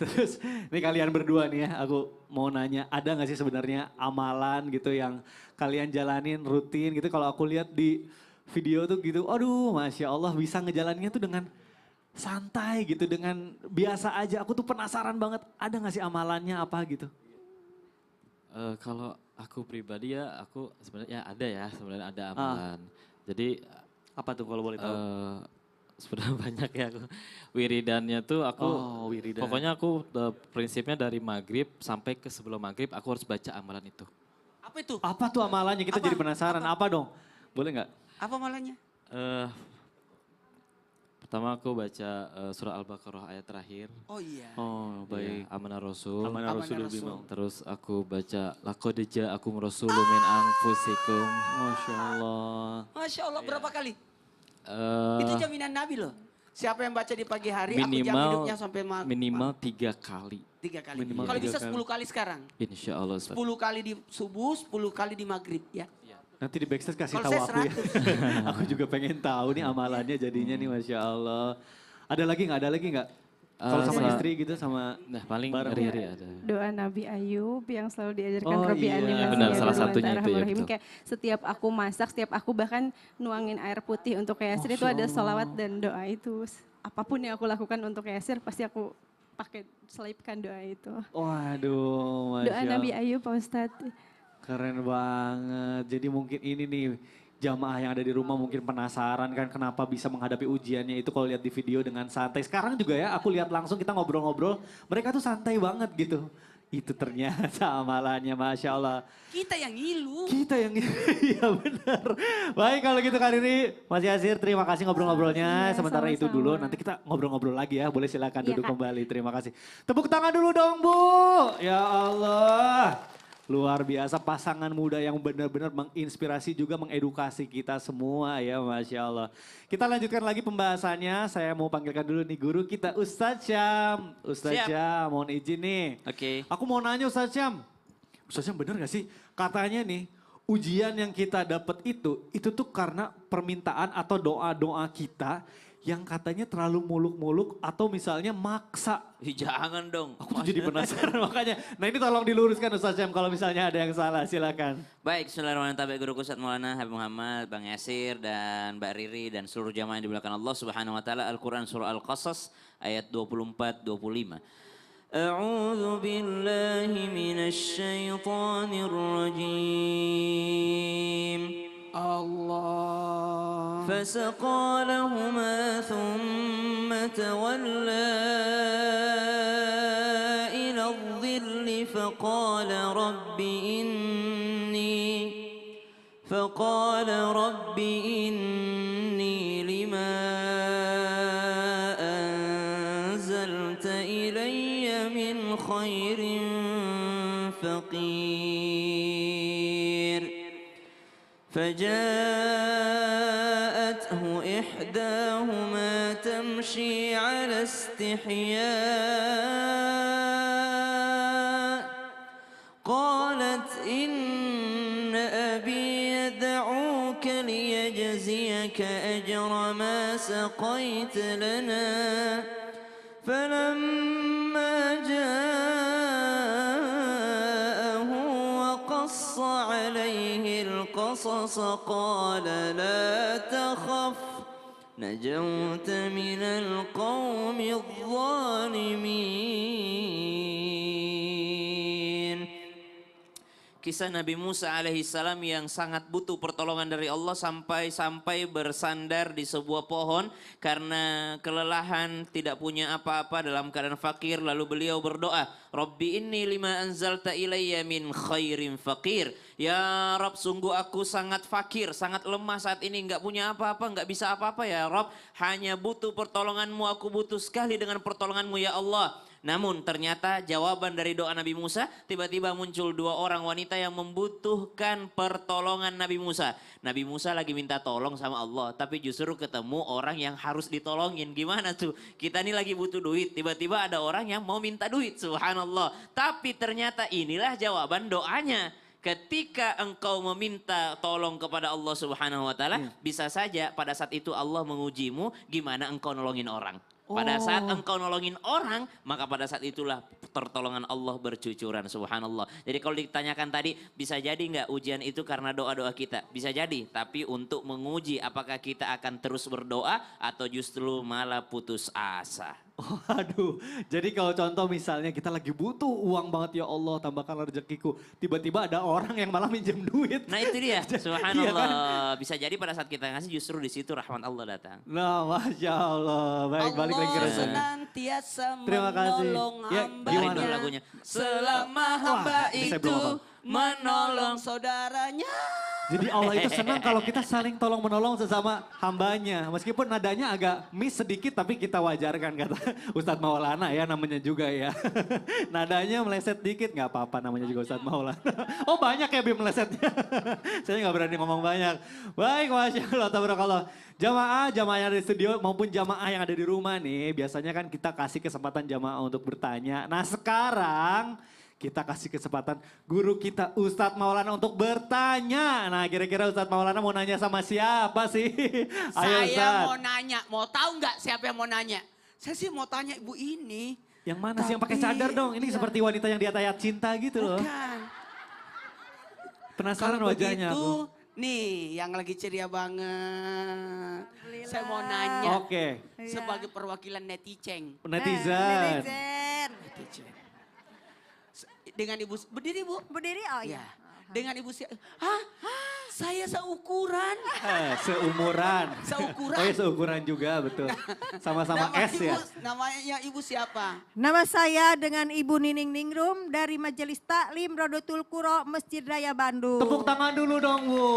Terus ini kalian berdua nih ya, aku mau nanya, ada gak sih sebenarnya amalan gitu yang kalian jalanin rutin gitu? Kalau aku lihat di video tuh gitu, aduh Masya Allah bisa ngejalaninnya tuh dengan santai gitu, dengan biasa aja. Aku tuh penasaran banget, ada gak sih amalannya apa gitu? Kalau aku pribadi ya, aku sebenarnya ada ya, sebenarnya ada amalan. Jadi Apa tuh kalau boleh tahu? sebenarnya banyak ya aku. Wiridannya tuh aku, Oh, wiridan. pokoknya aku prinsipnya dari maghrib sampai ke sebelum maghrib aku harus baca amalan itu. Apa itu? Apa tuh amalannya? Kita Apa? jadi penasaran. Apa dong? Boleh nggak? Apa malahnya? Eh, pertama aku baca surah Al-Baqarah ayat terakhir. Oh iya. Oh baik. Ya, Amanah Rasul. Amanah Amanah Rasulul Rasul. Bima. Terus aku baca laqad ja'akum rasulun min anfusikum. Masya Allah. Masya Allah berapa kali? Eh, Itu jaminan Nabi loh. Siapa yang baca di pagi hari, aku jamin minimal hidupnya sampai minimal 3 kali. 3 kali. minimal Kalau 3 bisa kali. 10 kali sekarang. Insya Allah. Ustaz. 10 kali di subuh, 10 kali di maghrib ya. Nanti di backstage kasih Kalau tahu saya aku ya. Aku juga pengen tahu nih amalannya jadinya nih Masya Allah. Ada lagi nggak? Ada lagi nggak? Kalau sama istri gitu sama Nah paling bareng. Riri ada. Doa Nabi Ayub yang selalu diajarkan Oh, Rabbi iya. Animasi Benar, ya, salah Doa satunya itu ya, Ar-Rahmanir-Rahim. betul. Kayak setiap aku masak, setiap aku bahkan nuangin air putih untuk Yasir itu ada salawat dan doa itu. Apapun yang aku lakukan untuk Yasir pasti aku pakai selipkan doa itu. Waduh, Masya Doa Allah. Nabi Ayub Pak Ustadz. Keren banget. Jadi mungkin ini nih jamaah yang ada di rumah mungkin penasaran kan kenapa bisa menghadapi ujiannya itu kalau lihat di video dengan santai. Sekarang juga ya aku lihat langsung kita ngobrol-ngobrol, mereka tuh santai banget gitu. Itu ternyata amalannya Masya Allah. Kita yang ngilu. Kita yang iya benar. Baik kalau gitu kali ini Mas Yasir terima kasih ngobrol-ngobrolnya. Iya, Sementara itu sama-sama. dulu nanti kita ngobrol-ngobrol lagi ya. Boleh silakan Iya, duduk Kak. kembali. Terima kasih. Tepuk tangan dulu dong Bu. Ya Allah. Luar biasa pasangan muda yang benar-benar menginspirasi juga mengedukasi kita semua ya Masya Allah. Kita lanjutkan lagi pembahasannya. Saya mau panggilkan dulu nih guru kita Ustadz Syam. Ustadz Siap. Syam mohon izin nih. Oke. Aku mau nanya Ustadz Syam. Ustadz Syam bener gak sih? Katanya nih ujian yang kita dapat itu tuh karena permintaan atau doa-doa kita yang katanya terlalu muluk-muluk atau misalnya maksa. Ih, jangan dong. Aku tuh jadi penasaran makanya. Nah ini tolong diluruskan Ustadz Syam kalau misalnya ada yang salah silakan. Baik, bismillahirrahmanirrahim. Guru Ustadz Maulana Habib Muhammad, Bang Yasir, dan Mbak Riri, dan seluruh jamaah yang dimuliakan Allah Subhanahu wa Ta'ala. Al-Quran Surah Al-Qasas ayat 24-25. A'udzu billahi minasy syaithanir rajim. Allah. فسقى لهما ثم تولى إلى الظل فقال رب إني لما أنزلت إلي من خير فقير فجاءته إحداهما تمشي على استحياء قالت إن أبي يدعوك ليجزيك أجر ما سقيت لنا فلما جاءه وقص عليه القصص قال لا تخف نجوت من القوم الظالمين. Kisah Nabi Musa alaihissalam yang sangat butuh pertolongan dari Allah sampai bersandar di sebuah pohon karena kelelahan, tidak punya apa-apa, dalam keadaan fakir, lalu beliau berdoa, Rabbi inni lima anzalta ilayya min khairin fakir. Ya Rabb, sungguh aku sangat fakir, sangat lemah saat ini, nggak punya apa-apa, nggak bisa apa-apa ya Rabb, hanya butuh pertolonganmu, aku butuh sekali dengan pertolonganmu ya Allah. Namun ternyata jawaban dari doa Nabi Musa, tiba-tiba muncul dua orang wanita yang membutuhkan pertolongan Nabi Musa. Nabi Musa lagi minta tolong sama Allah, tapi justru ketemu orang yang harus ditolongin. Gimana tuh? Kita ini lagi butuh duit, tiba-tiba ada orang yang mau minta duit, subhanallah. Tapi ternyata inilah jawaban doanya. Ketika engkau meminta tolong kepada Allah Subhanahu wa Ta'ala, bisa saja pada saat itu Allah mengujimu gimana engkau nolongin orang. Pada saat engkau nolongin orang, maka pada saat itulah pertolongan Allah bercucuran, subhanallah. Jadi kalau ditanyakan tadi, bisa jadi nggak ujian itu karena doa-doa kita? Bisa jadi, tapi untuk menguji apakah kita akan terus berdoa atau justru malah putus asa. Waduh, jadi kalau contoh misalnya kita lagi butuh uang banget ya Allah tambahkanlah rezekiku. Tiba-tiba ada orang yang malah minjem duit. Nah itu dia, Iya subhanallah. kan? Bisa jadi pada saat kita ngasih justru di situ rahmat Allah datang. Nah Masya Allah, baik balik lagi ke Allah resep. senantiasa Terima kasih. menolong Ya, Dengerin gimana? dulu hambanya. lagunya. Selama hamba Wah, saya itu belum hafal. menolong saudaranya. Jadi Allah itu senang kalau kita saling tolong menolong sesama hambanya. Meskipun nadanya agak miss sedikit tapi kita wajarkan kata Ustadz Maulana ya namanya juga ya. Nadanya meleset dikit nggak apa-apa namanya juga Ustadz Maulana. Oh banyak ya Bim melesetnya. Saya nggak berani ngomong banyak. Baik Masya Allah, tabarakallah. Jamaah yang ada di studio maupun jamaah yang ada di rumah nih. Biasanya kan kita kasih kesempatan jamaah untuk bertanya. Nah sekarang kita kasih kesempatan guru kita Ustadz Maulana untuk bertanya. Nah kira-kira Ustadz Maulana mau nanya sama siapa sih? Ayo Saya Ustadz. mau nanya, mau tahu nggak siapa yang mau nanya? Saya sih mau tanya ibu ini. Yang mana sih yang pakai Tapi, cadar dong? Ini iya. seperti wanita yang di atas ayat cinta gitu loh. Bukan. Penasaran Kalau wajahnya begitu, aku. nih yang lagi ceria banget. Saya mau nanya Oke, sebagai perwakilan netizen. netizen. Netizen. Dengan ibu, berdiri bu? Berdiri, oh Ya. iya. Dengan ibu siapa? Hah? Saya seukuran. Seumuran. Seukuran. Oh ya seukuran juga betul. Sama-sama S ya. Namanya ibu siapa? Nama saya dengan Ibu Nining Ningrum dari Majelis Taklim Rodotul Quro Masjid Raya Bandung. Tepuk tangan dulu dong Bu.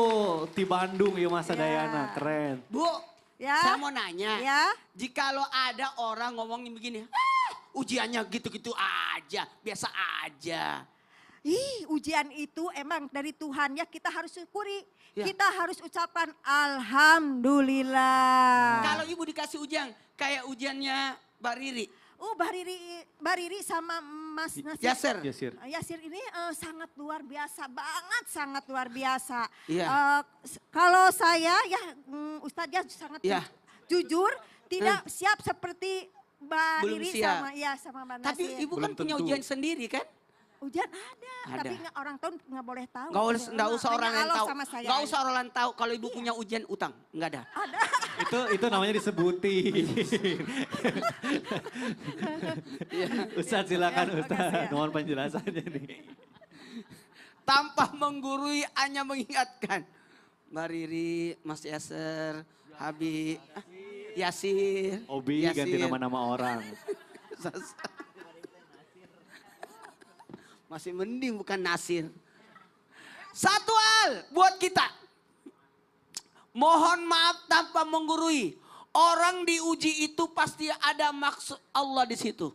Di Bandung ya Mas Ya. Dayana, keren. Bu, Ya. saya mau nanya. Ya. Jikalau ada orang ngomongin begini, ujiannya gitu-gitu aja, biasa aja. Ih, ujian itu emang dari Tuhan ya, kita harus syukuri. Ya. Kita harus ucapkan alhamdulillah. Kalau ibu dikasih ujian, kayak ujiannya Mbak Riri, Bariri sama Mas Nasir. Yasser. Yasir. Yasir ini sangat luar biasa, banget sangat luar biasa. Iya. Kalau saya ya Ustadz ya sangat Iya. jujur, tidak siap seperti Mbak Belum Riri siap. sama Mbak Nasir. Tapi ibu kan Belum punya tentu. ujian sendiri kan? Ujian ada, Ada. tapi orang tahu nggak boleh tahu. Nggak usah Hanya orang lain Allah tahu. sama saya Nggak aja. usah orang lain tahu kalau ibu punya ujian utang, nggak ada. Itu namanya disebutin. Ustadz silakan Ya, Ustadz. makasih ya. Mohon penjelasannya nih. Tanpa menggurui, hanya mengingatkan. Mbak Riri, Mas Yasser, Habib, Yasir. Obi Yasir. ganti nama-nama orang. Masih mending bukan Nasir. Satu hal buat kita. Mohon maaf tanpa menggurui. Orang diuji itu pasti ada maksud Allah di situ.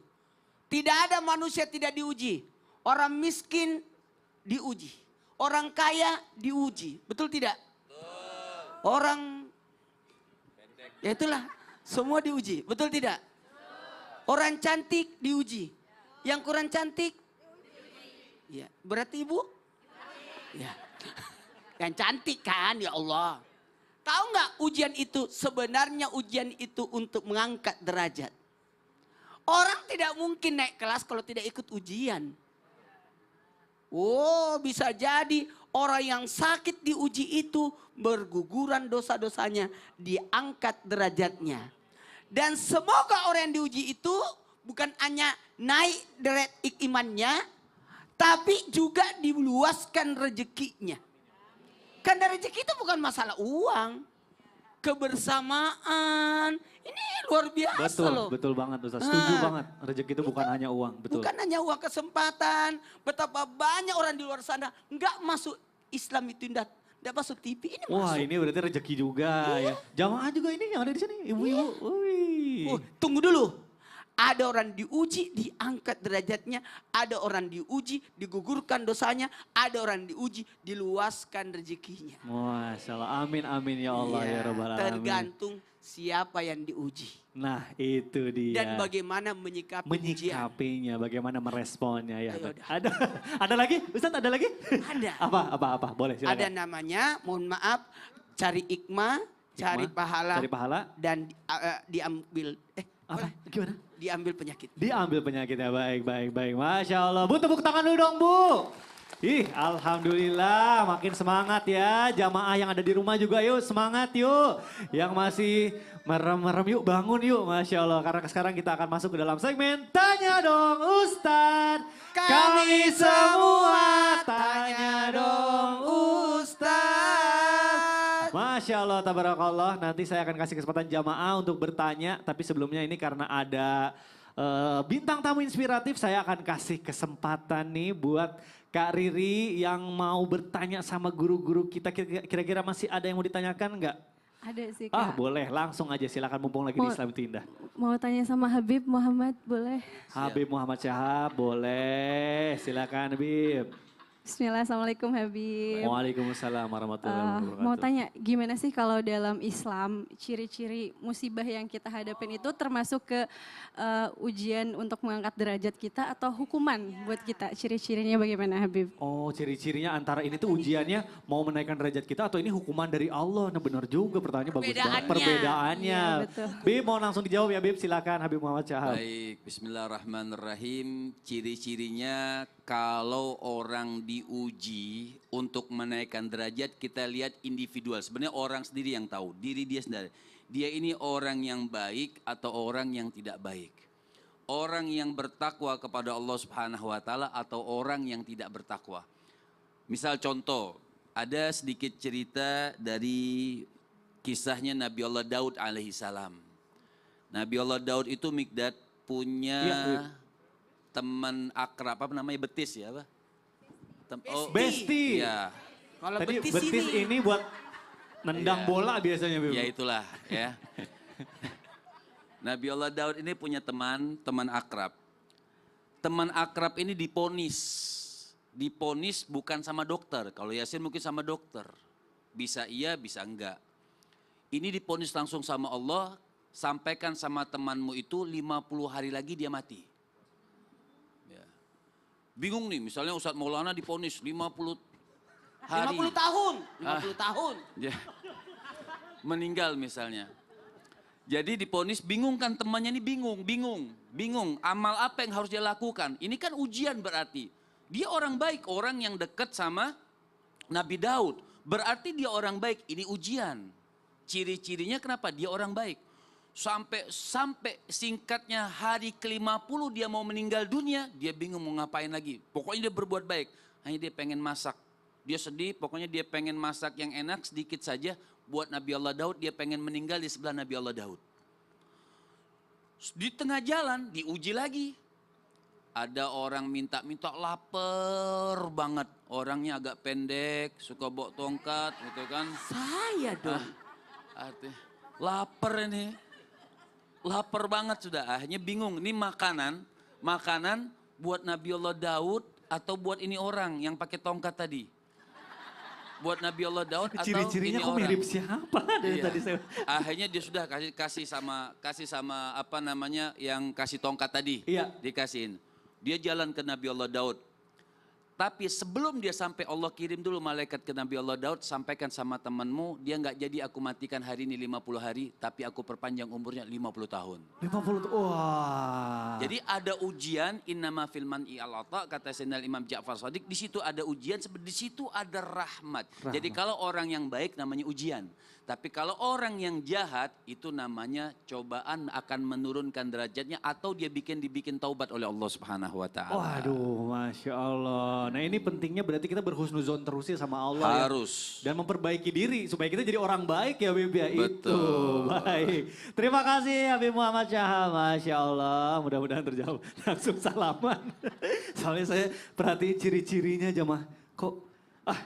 Tidak ada manusia tidak diuji. Orang miskin diuji. Orang kaya diuji. Betul tidak? Orang ya itulah semua diuji. Betul tidak? Orang cantik diuji. Yang kurang cantik ya, berarti ibu? Ya. Yang cantik kan ya Allah. Tahu nggak ujian itu sebenarnya ujian itu untuk mengangkat derajat. Orang tidak mungkin naik kelas kalau tidak ikut ujian. Oh bisa jadi orang yang sakit diuji itu berguguran dosa-dosanya diangkat derajatnya. Dan semoga orang yang diuji itu bukan hanya naik derajat imannya, tapi juga diluaskan rezekinya. Karena rezeki itu bukan masalah uang. Kebersamaan. Ini luar biasa Betul, loh. betul banget Ustadz. Setuju banget. Rezeki itu bukan hanya uang, betul. Bukan hanya uang, kesempatan. Betapa banyak orang di luar sana nggak masuk Islam itu nggak masuk TV. Ini Wah masuk. ini berarti rezeki juga ya. Jamaah juga ini yang ada di sini, ibu-ibu. Wih. Tunggu dulu. Ada orang diuji, diangkat derajatnya. Ada orang diuji, digugurkan dosanya. Ada orang diuji, diluaskan rezekinya. Masya Allah, amin amin ya Allah ya Rabbal Alamin. Tergantung siapa yang diuji. Nah itu dia. Dan bagaimana menyikapi ujian. Menyikapinya, bagaimana meresponnya ya. Ayo, udah. Ada lagi, Ustadz ada lagi? Ada. Apa, boleh silakan. Ada namanya, mohon maaf, cari hikmah, cari pahala. Cari pahala. Dan diambil, Apa? Gimana? diambil penyakit. Diambil penyakitnya, baik. Masya Allah. Bu, tepuk tangan dulu dong, Bu. Ih, Alhamdulillah makin semangat ya. Jamaah yang ada di rumah juga yuk, semangat yuk. Yang masih merem-merem yuk, bangun yuk. Masya Allah, karena sekarang kita akan masuk ke dalam segmen Tanya Dong Ustadz. Kami semua tanya dong Ustadz. Masya Allah, tabarakallah. Nanti saya akan kasih kesempatan jamaah untuk bertanya. Tapi sebelumnya ini karena ada bintang tamu inspiratif, saya akan kasih kesempatan nih buat Kak Riri yang mau bertanya sama guru-guru kita. Kira-kira masih ada yang mau ditanyakan nggak? Ada sih Kak. Ah boleh, langsung aja silakan mumpung lagi di Islam itu Indah. Mau tanya sama Habib Muhammad boleh? Habib Muhammad Syahab, boleh. Silakan Habib. Bismillah, Assalamualaikum Habib. Waalaikumsalam warahmatullahi wabarakatuh. Mau tanya, gimana sih kalau dalam Islam ciri-ciri musibah yang kita hadapin itu termasuk ke ujian untuk mengangkat derajat kita atau hukuman buat kita? Ciri-cirinya bagaimana Habib? Oh, ciri-cirinya antara ini tuh ujiannya mau menaikkan derajat kita atau ini hukuman dari Allah. Nah, benar juga pertanyaannya bagus banget. Perbedaannya. Iya, betul. Bib mau langsung dijawab ya Bib, silakan Habib Muhammad Syahab. Baik, bismillahirrahmanirrahim. Ciri-cirinya kalau orang diuji untuk menaikkan derajat, kita lihat individual. Sebenarnya orang sendiri yang tahu, diri dia sendiri. Dia ini orang yang baik atau orang yang tidak baik. Orang yang bertakwa kepada Allah Subhanahu wa taala atau orang yang tidak bertakwa. Misal contoh, ada sedikit cerita dari kisahnya Nabi Allah Daud alaihi salam. Nabi Allah Daud itu Mikdad punya teman akrab, apa namanya, betis ya, apa? Besti. Ya. Kalau Tadi betis, betis ini buat nendang Iya. bola biasanya Bib. Ya itulah ya. Nabi Allah Daud ini punya teman akrab. Teman akrab ini diponis bukan sama dokter. Kalau Yasin mungkin sama dokter. Bisa iya, bisa enggak. Ini diponis langsung sama Allah, sampaikan sama temanmu itu 50 hari lagi dia mati. Ya. Bingung nih, misalnya Ustadz Maulana diponis 50 hari. 50 tahun. 50 tahun. Ya. Meninggal misalnya. Jadi diponis, bingung kan temannya ini, bingung. Amal apa yang harus dia lakukan? Ini kan ujian berarti. Dia orang baik, orang yang dekat sama Nabi Daud. Berarti dia orang baik, ini ujian. Ciri-cirinya kenapa? Dia orang baik. Sampai singkatnya hari ke-50 dia mau meninggal dunia, dia bingung mau ngapain lagi. Pokoknya dia berbuat baik, hanya dia pengen masak. Dia sedih, pokoknya dia pengen masak yang enak sedikit saja buat Nabi Allah Daud, dia pengen meninggal di sebelah Nabi Allah Daud. Di tengah jalan diuji lagi. Ada orang minta lapar banget, orangnya agak pendek, suka bawa tongkat gitu kan. Saya dong. Lapar ini. Lapar banget sudah, akhirnya bingung. Ini makanan buat Nabi Allah Daud atau buat ini orang yang pakai tongkat tadi? Buat Nabi Allah Daud atau Ciri-cirinya ini kok orang? mirip siapa dari Iya. tadi saya. Akhirnya dia sudah kasih sama apa namanya yang kasih tongkat tadi. Iya. Dikasihin. Dia jalan ke Nabi Allah Daud. Tapi sebelum dia sampai, Allah kirim dulu malaikat ke Nabi Allah Daud, sampaikan sama temanmu, dia nggak jadi aku matikan hari ini 50 hari, tapi aku perpanjang umurnya 50 tahun. 50 tuh, wah. Jadi ada ujian, innama fil man'i al-ata, kata Sayyidina Imam Ja'far Shadiq, di situ ada ujian, di situ ada rahmat. Jadi kalau orang yang baik namanya ujian. Tapi kalau orang yang jahat itu namanya cobaan, akan menurunkan derajatnya atau dia dibikin taubat oleh Allah Subhanahu wa taala. Waduh, Masya Allah. Nah ini pentingnya berarti kita berhusnuzon terus ya sama Allah. Harus. Ya. Dan memperbaiki diri supaya kita jadi orang baik ya Bib ya. Betul. Itu, baik. Terima kasih Habib Muhammad Syahab. Masya Allah, mudah-mudahan terjawab. Langsung salaman. Soalnya saya perhatiin ciri-cirinya jamaah. Kok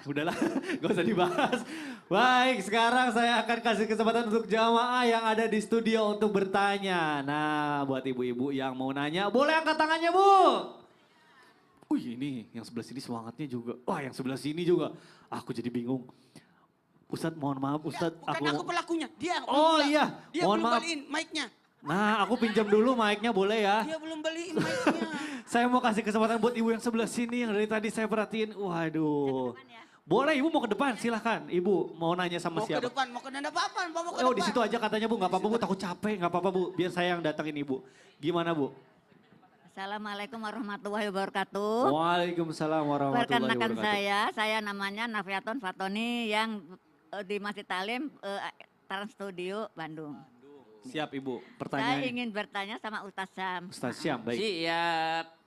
udahlah, gak usah dibahas. Baik, sekarang saya akan kasih kesempatan untuk jamaah yang ada di studio untuk bertanya. Nah, buat ibu-ibu yang mau nanya, boleh angkat tangannya Bu. Wih ini, yang sebelah sini semangatnya juga. Wah yang sebelah sini juga. Aku jadi bingung. Ustadz mohon maaf Ustadz. Bukan aku pelakunya, dia. Oh iya, Dia mohon belum maaf. baliin mic-nya. Nah aku pinjam dulu mic-nya boleh ya. Dia belum beliin mic-nya. Saya mau kasih kesempatan buat ibu yang sebelah sini yang dari tadi saya perhatiin. Waduh. Boleh ibu mau ke depan silahkan. Ibu mau nanya sama Mau ke siapa? depan, mau ke depan, mau ke Oh depan. di situ aja katanya Bu, nggak apa-apa Bu, takut capek, nggak apa-apa Bu. Biar saya yang datangin ibu. Gimana Bu? Assalamualaikum warahmatullahi wabarakatuh. Waalaikumsalam warahmatullahi Perkenalkan wabarakatuh. saya namanya Nafiatun Fatoni yang di Masjid Talim Trans Studio Bandung. Siap Ibu, Saya pertanyaan. ingin bertanya sama Ustaz Syam. Ustaz Syam, baik. Siap.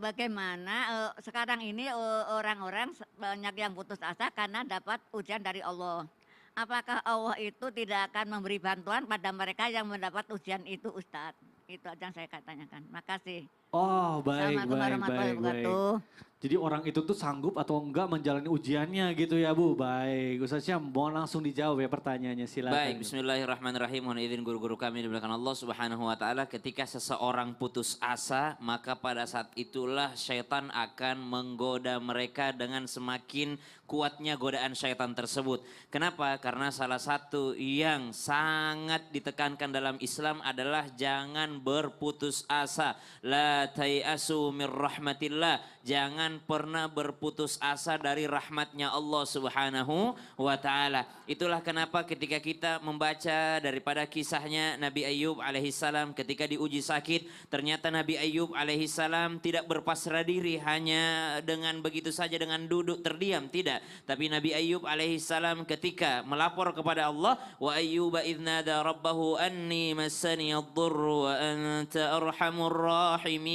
Bagaimana sekarang ini orang-orang banyak yang putus asa karena dapat ujian dari Allah. Apakah Allah itu tidak akan memberi bantuan pada mereka yang mendapat ujian itu Ustadz? Itu aja yang saya tanyakan. Makasih. Oh baik, Assalamualaikum baik, warahmatullahi baik, baik. wabarakatuh. Jadi orang itu tuh sanggup atau enggak menjalani ujiannya gitu ya Bu. Baik, Ustaz Syam mau langsung dijawab ya pertanyaannya silakan. Baik, bismillahirrahmanirrahim. Mohon izin guru-guru kami dimuliakan Allah Subhanahu wa taala. Ketika seseorang putus asa, maka pada saat itulah syaitan akan menggoda mereka dengan semakin kuatnya godaan syaitan tersebut. Kenapa? Karena salah satu yang sangat ditekankan dalam Islam adalah jangan berputus asa. La tayasu mir rahmatillah. Jangan pernah berputus asa dari rahmatnya Allah Subhanahu wa taala. Itulah kenapa ketika kita membaca daripada kisahnya Nabi Ayub alaihissalam ketika diuji sakit, ternyata Nabi Ayub alaihissalam tidak berpasrah diri hanya dengan begitu saja dengan duduk terdiam, tidak. Tapi Nabi Ayub alaihissalam ketika melapor kepada Allah, wa ayyuba idznada rabbahu anni massani ad-dhurru wa anta arhamur rahimin.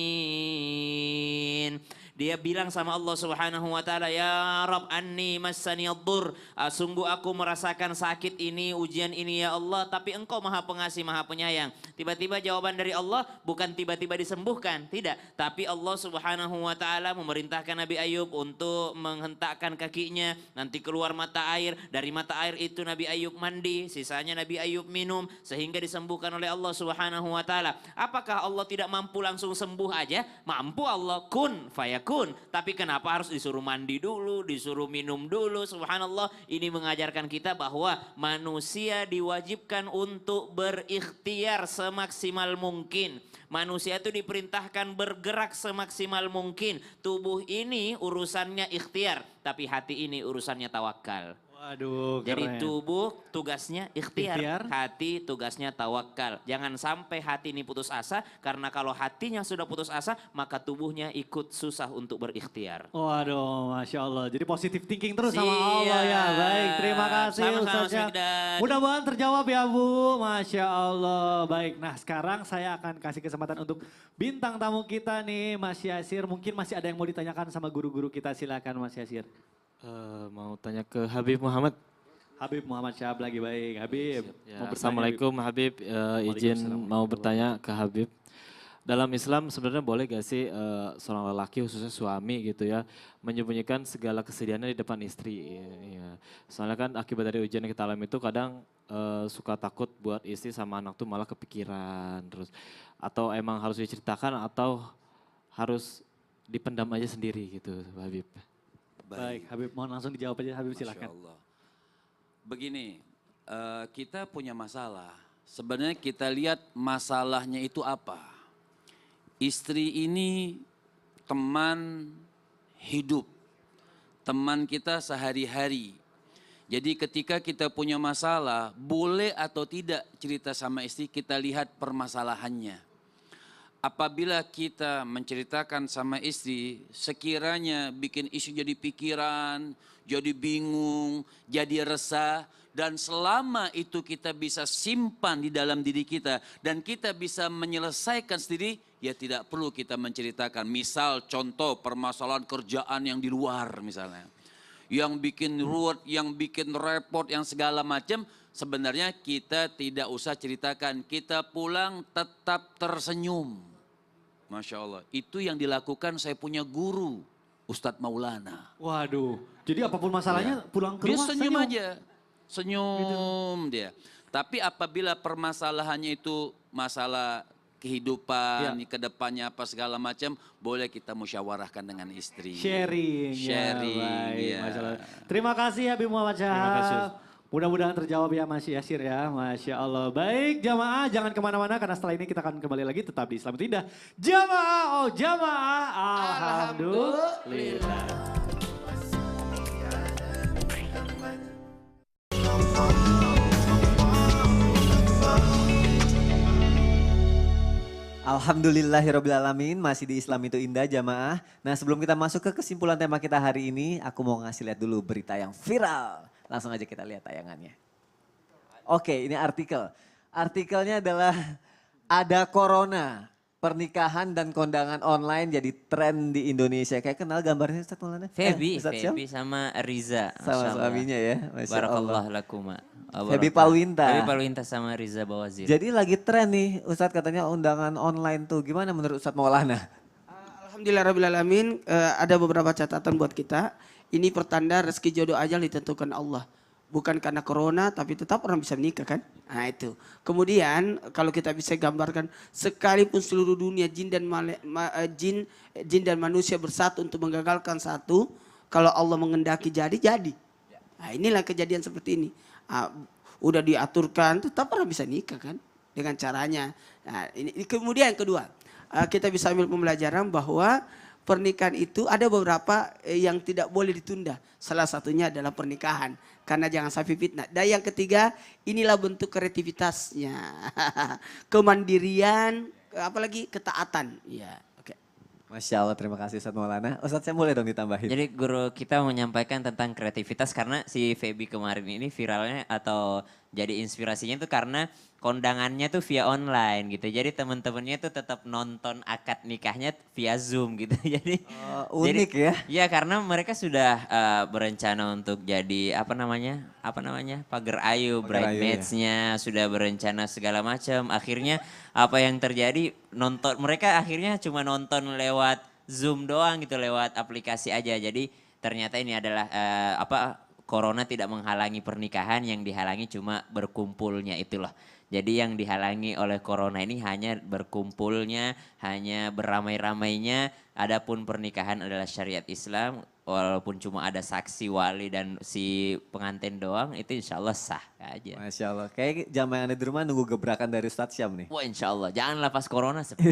Dia bilang sama Allah Subhanahu wa taala, "Ya Rabb, anni massani ad-dhur." Sungguh aku merasakan sakit ini, ujian ini ya Allah, tapi Engkau Maha Pengasih, Maha Penyayang. Tiba-tiba jawaban dari Allah bukan tiba-tiba disembuhkan, tidak, tapi Allah Subhanahu wa taala memerintahkan Nabi Ayub untuk menghentakkan kakinya, nanti keluar mata air, dari mata air itu Nabi Ayub mandi, sisanya Nabi Ayub minum sehingga disembuhkan oleh Allah Subhanahu wa taala. Apakah Allah tidak mampu langsung sembuh aja? Mampu Allah, kun fayakun. Tapi kenapa harus disuruh mandi dulu, disuruh minum dulu? Subhanallah, ini mengajarkan kita bahwa manusia diwajibkan untuk berikhtiar semaksimal mungkin. Manusia itu diperintahkan bergerak semaksimal mungkin. Tubuh ini urusannya ikhtiar, tapi hati ini urusannya tawakal. Waduh, Jadi keren. tubuh tugasnya ikhtiar, Ikhtiar. hati tugasnya tawakal. Jangan sampai hati ini putus asa, karena kalau hatinya sudah putus asa, maka tubuhnya ikut susah untuk berikhtiar. Waduh, Masya Allah. Jadi positif thinking terus sama Siap. Allah ya. Baik, terima kasih Sama-sama, Ustaz Syam. Smigdan. Mudah-mudahan terjawab ya Bu. Masya Allah. Baik, nah sekarang saya akan kasih kesempatan untuk bintang tamu kita nih Mas Yasir. Mungkin masih ada yang mau ditanyakan sama guru-guru kita, silakan Mas Yasir. Mau tanya ke Habib Muhammad. Habib Muhammad Syahab lagi baik. Habib, Ya, mau bertanya, Assalamualaikum Habib, izin Waalaikumsalam. mau bertanya ke Habib. Dalam Islam sebenarnya boleh gak sih seorang lelaki khususnya suami gitu ya menyembunyikan segala kesedihannya di depan istri? Ya. Soalnya kan akibat dari ujian yang kita alami itu kadang suka takut buat istri sama anak tuh malah kepikiran terus. Atau emang harus diceritakan atau harus dipendam aja sendiri gitu Habib. Baik, Habib mohon langsung dijawab aja Habib, Masya silakan. Allah. Begini, kita punya masalah. Sebenarnya kita lihat masalahnya itu apa. Istri ini teman hidup, teman kita sehari-hari. Jadi ketika kita punya masalah, boleh atau tidak cerita sama istri, kita lihat permasalahannya. Apabila kita menceritakan sama istri, sekiranya bikin istri jadi pikiran, jadi bingung, jadi resah, dan selama itu kita bisa simpan di dalam diri kita, dan kita bisa menyelesaikan sendiri, ya tidak perlu kita menceritakan. Misal contoh permasalahan kerjaan yang di luar misalnya. Yang bikin ruwet, yang bikin repot, yang segala macam, sebenarnya kita tidak usah ceritakan. Kita pulang tetap tersenyum. Masya Allah, itu yang dilakukan saya punya guru, Ustadz Maulana. Waduh, jadi apapun masalahnya pulang ke Dia rumah senyum aja, senyum dia. Tapi apabila permasalahannya itu masalah kehidupan, ke depannya apa segala macam, boleh kita musyawarahkan dengan istri. Sharing. Sharing, Baik, ya. Masya Allah. Terima kasih Habib Muhammad Terima kasih. Syahab. Mudah-mudahan terjawab ya Mas Yasir ya. Masya Allah. Baik jamaah jangan kemana-mana karena setelah ini kita akan kembali lagi tetap di Islam itu Indah. Jamaah, oh jamaah. Alhamdulillah. Alhamdulillahirrabbilalamin, masih di Islam itu Indah jamaah. Nah sebelum kita masuk ke kesimpulan tema kita hari ini, aku mau ngasih lihat dulu berita yang viral. Langsung aja kita lihat tayangannya. Oke, ini artikel. Artikelnya adalah ada corona, pernikahan dan kondangan online jadi tren di Indonesia. Kayak kenal gambarnya Ustaz Maulana? Feby, Ustaz Syam? Feby sama Riza. Sama Masya Allah. suaminya ya, Masya Barakallah Allah. lakuma. Feby Palwinta. Feby Palwinta sama Riza Bawazir. Jadi lagi tren nih Ustadz katanya undangan online tuh. Gimana menurut Ustadz Maulana? Alhamdulillahirrahmanirrahim. Ada beberapa catatan buat kita. Ini pertanda rezeki jodoh ajal ditentukan Allah. Bukan karena corona tapi tetap orang bisa menikah kan. Nah itu. Kemudian kalau kita bisa gambarkan sekalipun seluruh dunia jin dan manusia bersatu untuk menggagalkan satu. Kalau Allah mengendaki jadi. Nah inilah kejadian seperti ini. Udah diaturkan tetap orang bisa nikah kan. Dengan caranya. Nah ini kemudian yang kedua. Kita bisa ambil pembelajaran bahwa pernikahan itu ada beberapa yang tidak boleh ditunda. Salah satunya adalah pernikahan. Karena jangan sampai fitnah. Dan yang ketiga, inilah bentuk kreativitasnya. Kemandirian, apalagi ketaatan. Ya, oke. Masya Allah, terima kasih Ustadz Maulana. Ustadz saya boleh dong ditambahin? Jadi guru kita menyampaikan tentang kreativitas karena si Feby kemarin ini viralnya atau jadi inspirasinya itu karena kondangannya tuh via online gitu. Jadi teman-temannya tuh tetap nonton akad nikahnya via Zoom gitu. Jadi unik ya. Iya karena mereka sudah berencana untuk jadi apa namanya pagar ayu, bridesmaids-nya sudah berencana segala macam. Akhirnya apa yang terjadi mereka akhirnya cuma nonton lewat Zoom doang gitu, lewat aplikasi aja. Jadi ternyata ini adalah corona tidak menghalangi pernikahan, yang dihalangi cuma berkumpulnya itulah. Jadi yang dihalangi oleh corona ini hanya berkumpulnya, hanya beramai-ramainya. Adapun pernikahan adalah syariat Islam, walaupun cuma ada saksi, wali dan si pengantin doang, itu insya Allah sah aja. Masya Allah, kayak jamaah yang ada di rumah nunggu gebrakan dari Ustadz Syam nih. Wah insya Allah, janganlah pas corona sepi,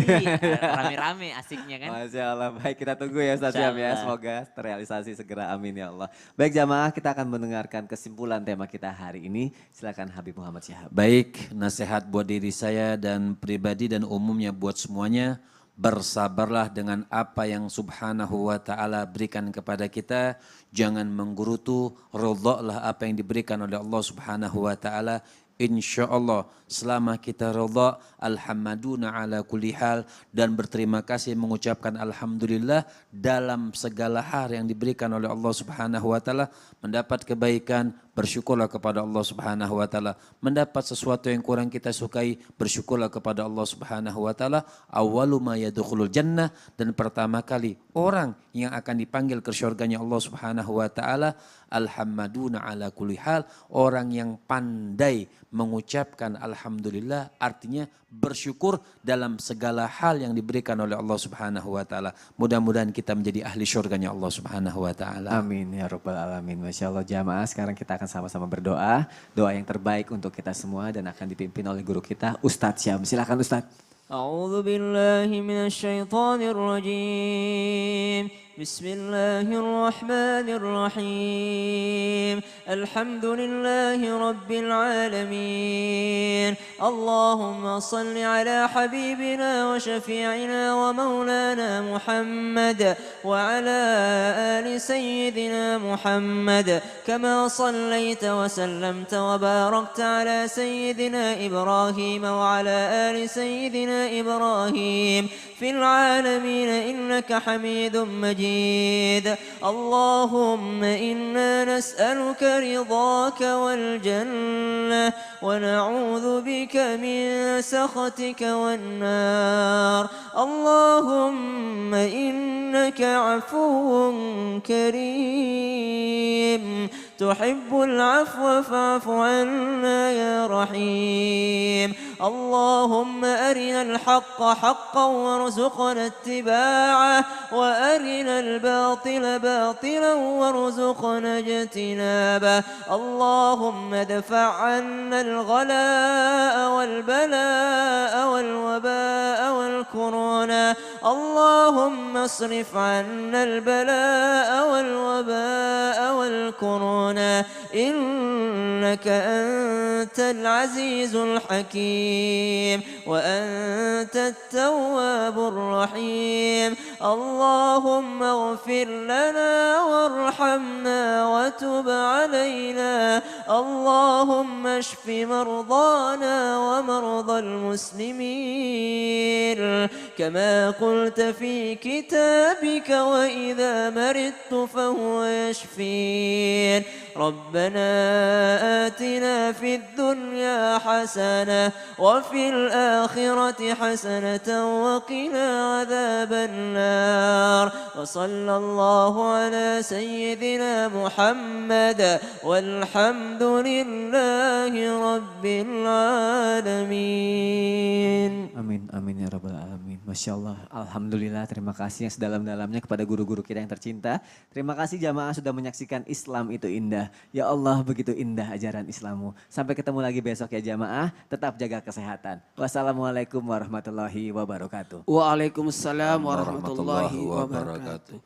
rame-rame asiknya kan. Masya Allah, baik kita tunggu ya Ustadz Syam ya, semoga terrealisasi segera, amin ya Allah. Baik jamaah, kita akan mendengarkan kesimpulan tema kita hari ini. Silakan Habib Muhammad Syihab. Baik, nasihat buat diri saya dan pribadi dan umumnya buat semuanya. Bersabarlah dengan apa yang subhanahu wa ta'ala berikan kepada kita. Jangan menggerutu, ridhalah apa yang diberikan oleh Allah subhanahu wa ta'ala. Insya Allah selama kita ridha, alhamdulillah ala kulli hal, dan berterima kasih mengucapkan alhamdulillah dalam segala hal yang diberikan oleh Allah subhanahu wa ta'ala. Mendapat kebaikan, bersyukurlah kepada Allah subhanahu wa ta'ala. Mendapat sesuatu yang kurang kita sukai, bersyukurlah kepada Allah subhanahu wa ta'ala. Awalu ma yadkhulul jannah, dan pertama kali orang yang akan dipanggil ke syurganya Allah subhanahu wa ta'ala, alhamdulillah ala kulli hal, orang yang pandai mengucapkan alhamdulillah, artinya bersyukur dalam segala hal yang diberikan oleh Allah subhanahu wa ta'ala. Mudah-mudahan kita menjadi ahli syurganya Allah subhanahu wa ta'ala. Amin ya rabbal alamin. Masya Allah jamaah, sekarang kita akan sama-sama berdoa. Doa yang terbaik untuk kita semua dan akan dipimpin oleh guru kita Ustadz Syam. Silakan Ustadz. A'udzu billahi minasyaitonir rajim. Bismillahirrahmanirrahim. Alhamdulillahi rabbil alamin. Allahumma salli ala habibina wa syafi'ina wa maulana Muhammad wa ala ali sayyidina Muhammad kama sallaita wa sallamta wa barakta ala sayyidina Ibrahim wa ala ali sayyidina Ibrahim fil alamin innaka Hamidum Majid. اللهم إنا نسألك رضاك والجنة ونعوذ بك من سخطك والنار. اللهم إنك عفو كريم تحب العفو فاعف عنا يا رحيم. اللهم أرنا الحق حقا وارزقنا اتباعه وأرنا الباطل باطلا وارزقنا اجتنابه. اللهم ادفع عنا الغلاء والبلاء والوباء والكورونا. اللهم اصرف عنا البلاء والوباء والكورونا إنك أنت العزيز الحكيم وأنت التواب الرحيم. اللهم اغفر لنا وارحمنا وتب علينا. اللهم اشف مرضانا ومرضى المسلمين كما قلت في كتابك وإذا مرضت فهو يشفين. ربنا آتنا في الدنيا حسنة وفي الآخرة حسنة وقنا عذاب النار وصلى الله على سيدنا محمد والحمد لله رب العالمين. Amin, amin ya rabbal alamin. Masya Allah, alhamdulillah, terima kasih yang sedalam-dalamnya kepada guru-guru kita yang tercinta. Terima kasih jamaah sudah menyaksikan Islam itu indah. Ya Allah, begitu indah ajaran Islammu. Sampai ketemu lagi besok ya jamaah, tetap jaga kesehatan. Wassalamualaikum warahmatullahi wabarakatuh. Waalaikumsalam warahmatullahi wabarakatuh.